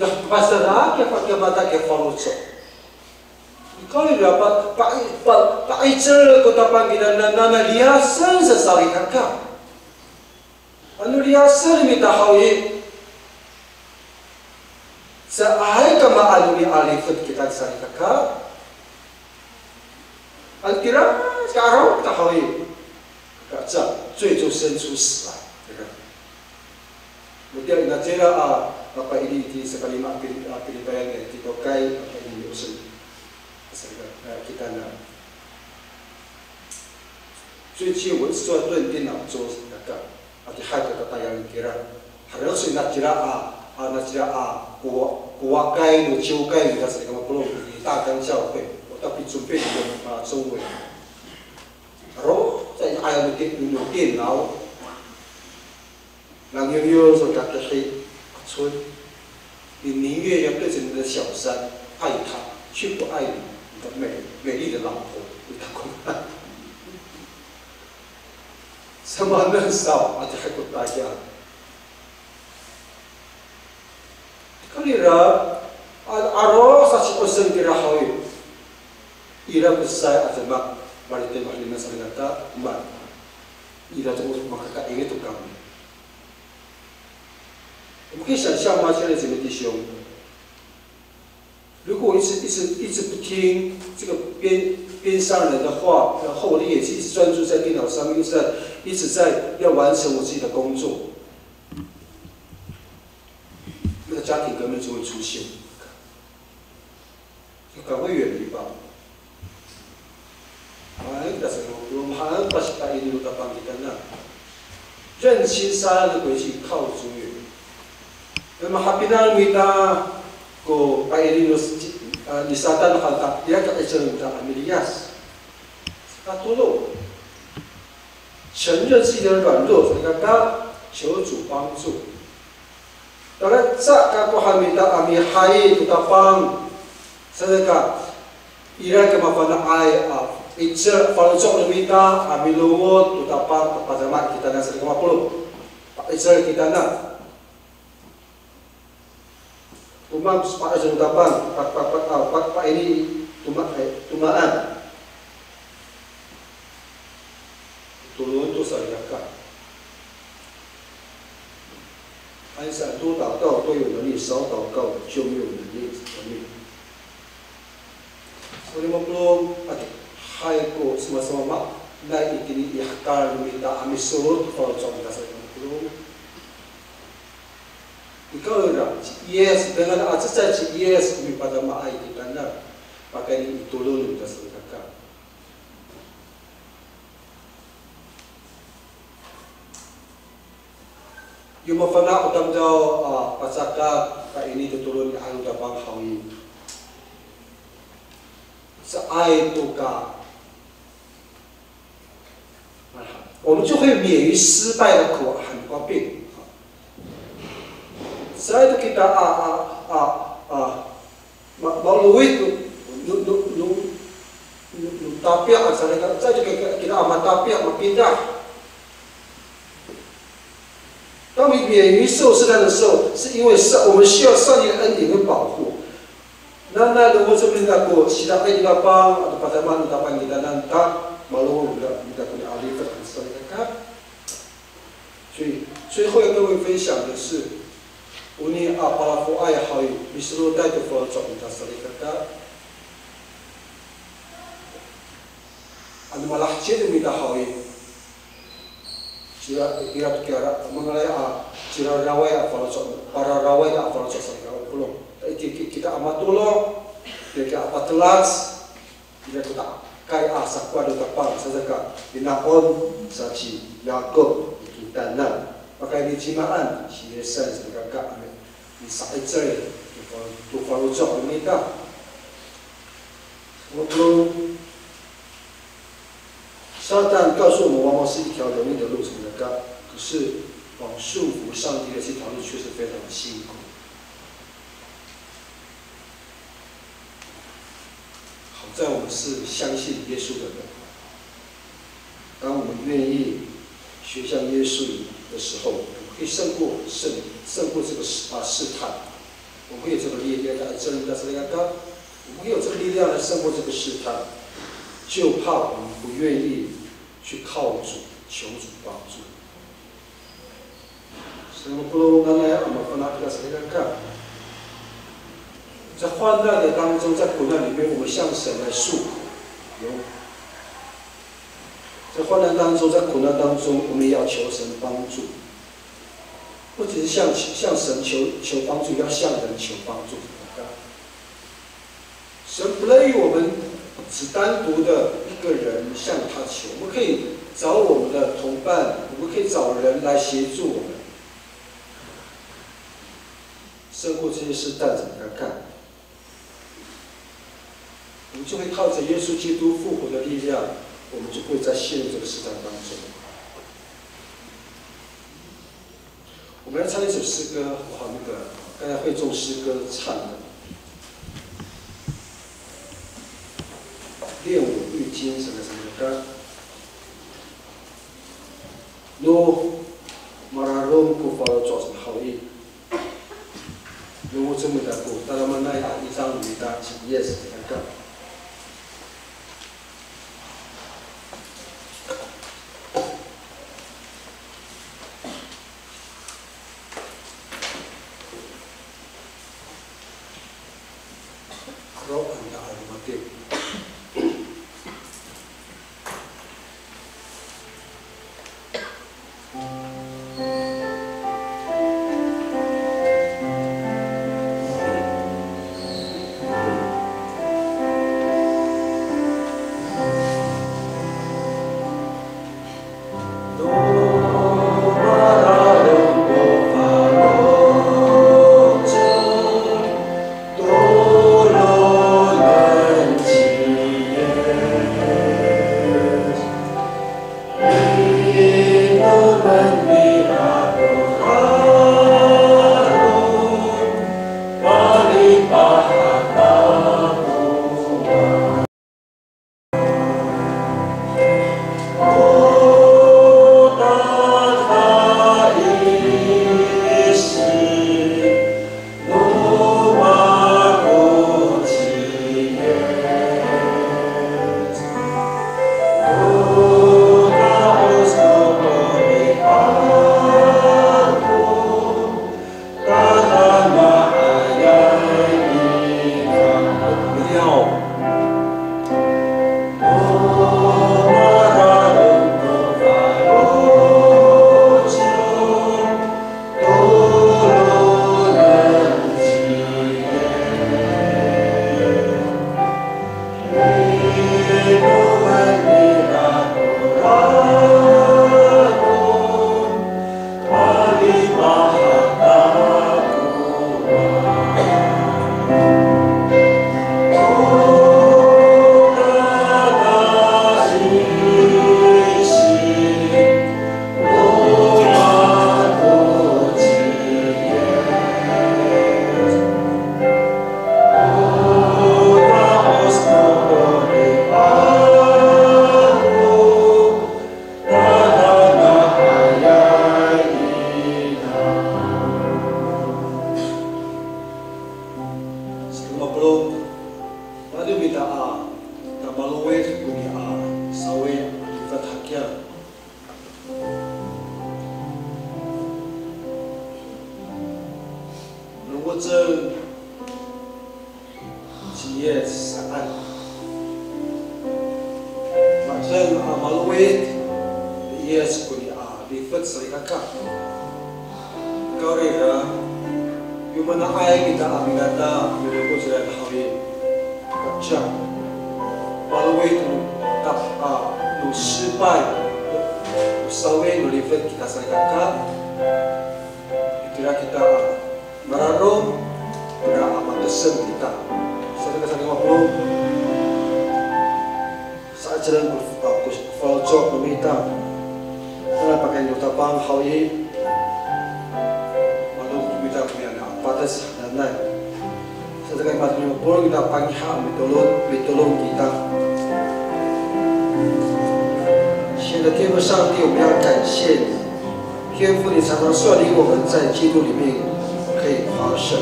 [SPEAKER 3] Dah pasal ke pakai mata ke kalau cak. Kalau dapat pak icer kota panggilan nana liasan sesari kakak. Anu liasan minta hawi. Seahai kama alumi alifat kita sesari kakak. Alkira sekarang kita hawi. Kaca, 最终生出死来。Kemudian najera apa ini di sekali mak pilihan yang ditokai apa ini usul. Kita nak， 所以其实我是做炖电脑做那个，而且还有个大洋kira， 还有是那kira国该的秋该的是那个不弄大纲教会，我特别准备的中文，然后在还有电脑，让有说他的黑村，你宁愿要对着你的小三爱他，却不爱你。 美丽的老婆，你打工，什么嫩少，而且还不大家。可你了，aros asik osen kira hawi, ira besar atau mak, balik tembak lima sanata, mak, ira tu maka ini tu kami. Mungkin 想象吗？现在这个弟兄。 如果一直不听这个边上人的话，然后我的眼睛一直专注在电脑上面，一直在要完成我自己的工作，那个家庭革命就会出现。就赶快远离吧。我们好像把大一路到帮你干那，认清杀人的轨迹靠主远。那么哈比那米达。 ko pairinos di satan halta dia ka echen da amilias katolo 承认自己的软弱，这个他求主帮助。当然，在个过哈米达阿米海tu tapang sedekah ira ke mafana ai itse kalau cok minta ami lumut tu tapang pada mak kita nak sedekah 50 itse kita nak Umam pak ajar utapan pak ini tumaan turun tu sedekah. 按闪多祷告都有能力，少祷告就没有能力。所以我belum hai ko sama-sama naik ini ikhtar minta amis surut kalau contoh saya belum. Ikaw dah, yes dengan asas yes kami pada maai kita nak pakai ini tolong kita sedekah. Yung mafana utang daw pasaka ka ini tutulong ni alu dabang hawi. Sa ai tu ka. 我们就会免于失败的口很多病。 Saya itu kita melalui tapiak saya juga kita amat tapiak berpindah. 当你免于受试探的时候，是因为我们需要上帝的恩典跟保护。那如果这边那个其他爱那帮atau pada mana dapat kita nanti malu kita punya alifat dan sebagainya。所以最后要跟各位分享的是。uni apala ko ay hay misro dai to for chok ta sali kata an malah chen mi da hay Cira irat kira mengenai cira rawai apa locok para rawai apa locok saya belum. Kita amat dulu, kita apa telas, kita kai asa kuat utapang saja dinakon saci Yakub kita nan pakai di cimaan siesan sebagai di sahaja tu kalau locok mereka. Waktu 撒旦告诉我们，往往是一条容易的路，什么的，可是往顺服上帝的这条路却是非常的辛苦。好在我们是相信耶稣的人，当我们愿意学像耶稣的时候，我们可以胜过这个试探，我们会有这个力量来真的是那个，我们会有这个力量来胜过这个试探。 就怕我们不愿意去靠主、求主帮助。所以不如刚才我们分那个谁来干？在患难的当中，在苦难里面，我们向神来诉苦。在患难当中，在苦难当中，我们也要求神帮助。不只是向神求帮助，要向人求帮助。神不乐意我们。 只单独的一个人向他求，我们可以找我们的同伴，我们可以找人来协助我们，胜过这些试探怎么样看？我们就会靠着耶稣基督复活的力量，我们就不会再陷入这个试探当中。我们来唱一首诗歌，好，那个刚才会众诗歌唱的。 练武育精什么歌 ？No mararong ko para Diyos na hawi. No mo sumida ko. Tara man na isang lumita. Yes, ka. Rock ang nakalumatid. 我这几页是按，反正马路威也是可以离婚是一个看，高丽人，有没有爱给他米干达，有没有过来好一，这样，马路威有失败，有稍微有离婚kita serahkan, itulah kita merenung pada amal kesem kita. Saya kata 50 saat jalan berfajak meminta, karena pakai nota bang hawi, malu meminta punya batas dan lain. Saya kata 50 kita panggil bertolong kita. 亲爱的天父上帝，我们要感谢你，天父，你常常率领我们在基督里面可以夸胜。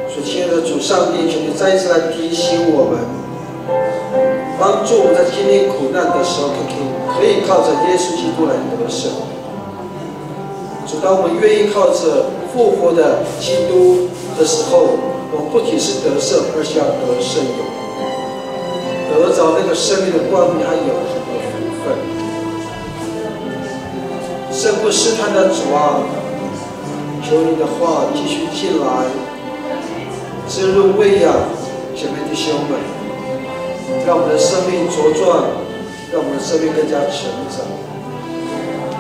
[SPEAKER 3] 所以，亲爱的主上帝，求你再一次来提醒我们，帮助我们在经历苦难的时候，可以靠着耶稣基督来得胜。主，当我们愿意靠着复活的基督的时候，我们不仅是得胜，而且要得胜有余，得着那个生命的光明和永恒的福分。 胜不试探的主啊，求你的话继续进来，滋润喂养姐妹弟兄们，让我们的生命茁壮，让我们的生命更加成长。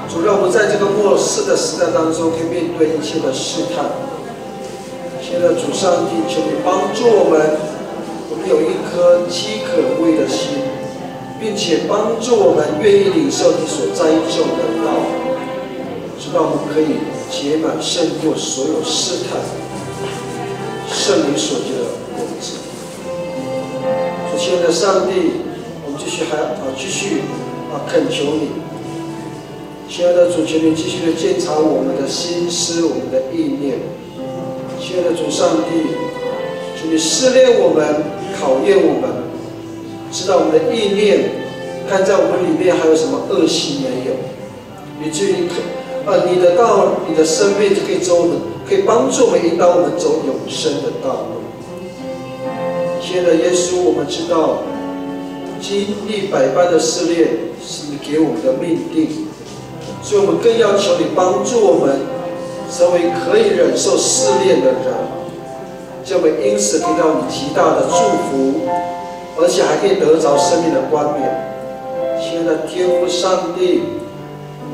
[SPEAKER 3] 主，让我们在这个末世的时代当中，可以面对一切的试探。亲爱的主上帝，求你帮助我们有一颗饥渴慕义的心，并且帮助我们愿意领受你所栽种的道。 直到我们可以结满胜过所有试探，圣灵所结的果子。主，亲爱的上帝，我们继续恳求你，亲爱的主，求你继续的检查我们的心思、我们的意念。亲爱的主上帝，求你试炼我们、考验我们，知道我们的意念，看在我们里面还有什么恶行没有，以至于你的道、你的生命就可以可以帮助我们引导我们走永生的道路。亲爱的耶稣，我们知道经历百般的试炼是你给我们的命定，所以我们更要求你帮助我们成为可以忍受试炼的人，叫我们因此可以到你极大的祝福，而且还可以得着生命的冠冕。亲爱的天父上帝，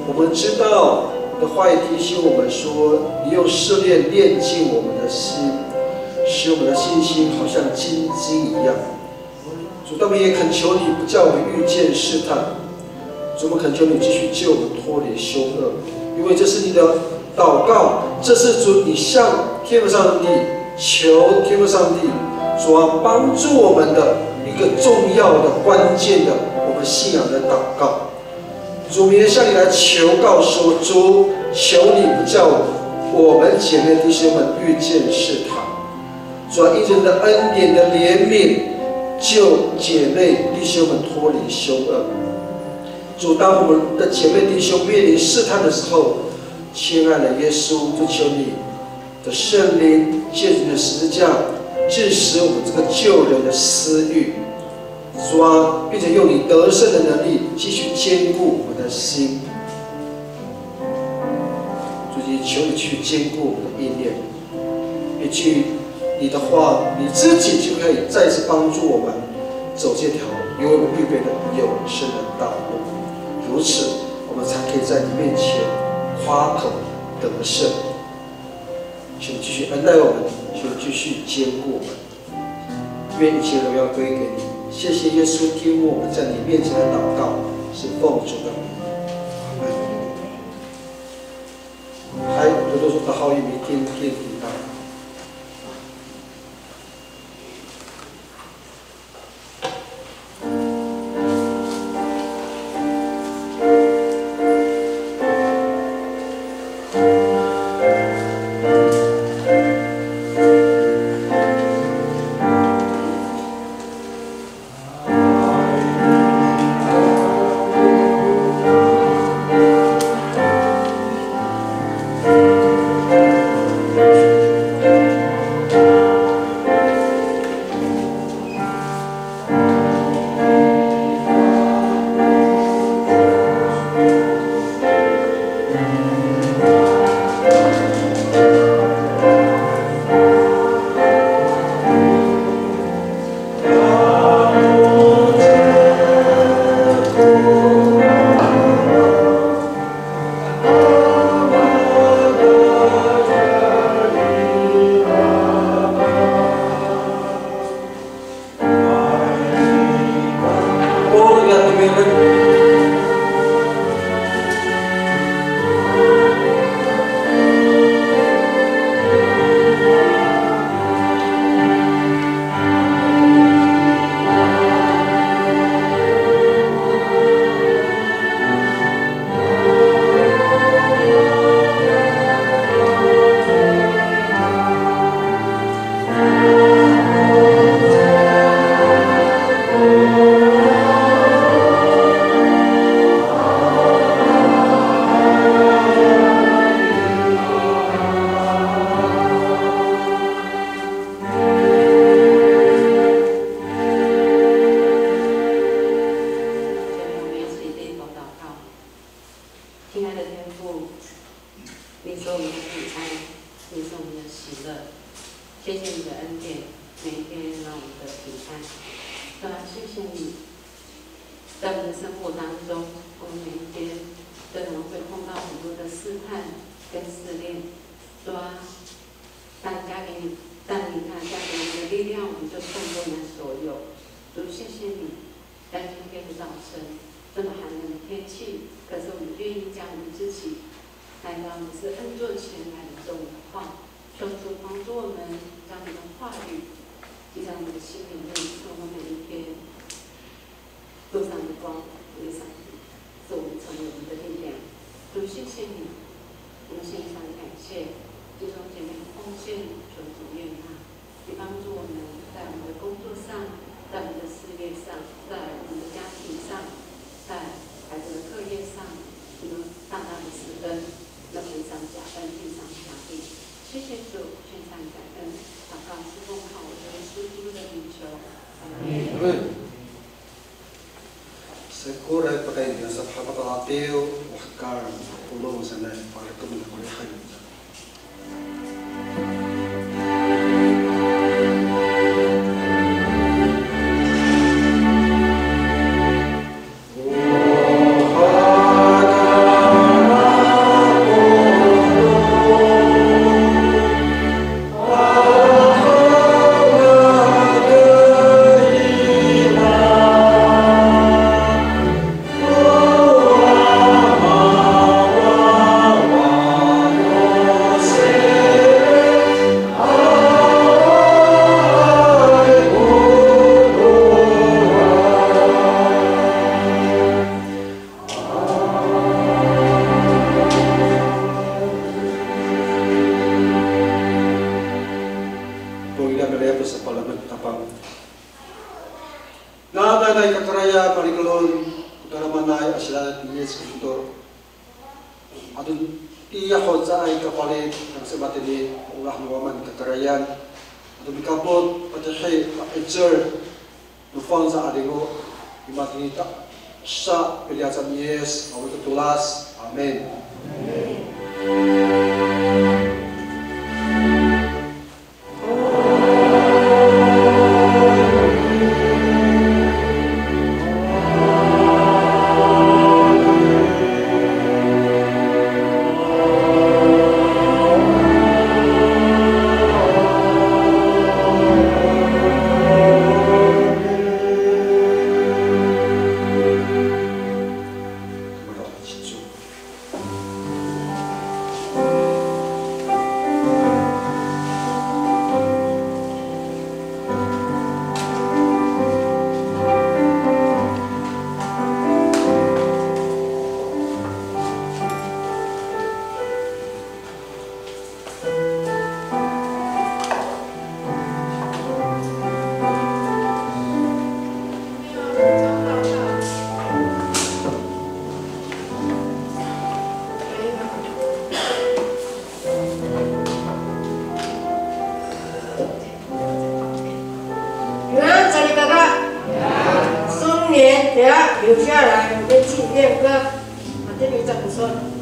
[SPEAKER 3] 我们知道。 你的话语提醒我们说，你用试炼炼净我们的心，使我们的信心好像金晶一样。主，我们也恳求你不叫我们遇见试探。主，我们恳求你继续救我们脱离凶恶，因为这是你的祷告，这是主你向天父上帝求天父上帝主要帮助我们的一个重要的关键的我们信仰的祷告。 主，明天向你来求告说，主，求你不叫我们姐妹弟兄们遇见试探。主啊，因着你的恩典的怜悯，救姐妹弟兄们脱离凶恶。主，当我们的姐妹弟兄面临试探的时候，亲爱的耶稣，就求你的圣灵借着你的十字架，致使我们这个救人的私欲。 主啊，并且用你得胜的能力继续坚固我们的心。主，求你去坚固我们的意念，一句你的话，你自己就可以再次帮助我们走这条为我们预备的永生的道路。如此，我们才可以在你面前夸口得胜。求你继续恩待我们，求你继续坚固我们。愿一切荣耀归给你。 谢谢耶稣，听我们在你面前的祷告，是奉主的名。还有多说的好意，明天听到。
[SPEAKER 4] 谢谢你的恩典，每一天让我们的平安。主啊，谢谢你，在我们的生活当中，我们每一天都能会碰到很多的试探跟试炼。主啊，当加给你带领他，加给我们的力量，我们就胜过那所有。主，谢谢你，在今天的早晨，这么寒冷的天气，可是我们愿意将我们自己来到你是恩座前来的众话，求主帮助我们，将你的话语记在我们的心里面，使我们每一天路上的光，为上帝，使我们成为我们的力量。主，谢谢你，我们献上感谢，弟兄姐妹奉献，求主悦纳，你帮助我们在我们的工作上，在我们的事业上，在我们的家庭上，在孩子的课业上，你们大大的施恩，那天上加恩，地上加力。谢谢主，献上感恩，祷告是奉靠我的耶稣基督的名求。阿门。
[SPEAKER 3] Sekura pakai dia sahabat alateu wakar pulung sana pada kemudian oleh hari.
[SPEAKER 5] 留下来，我们纪念歌，这里怎么说？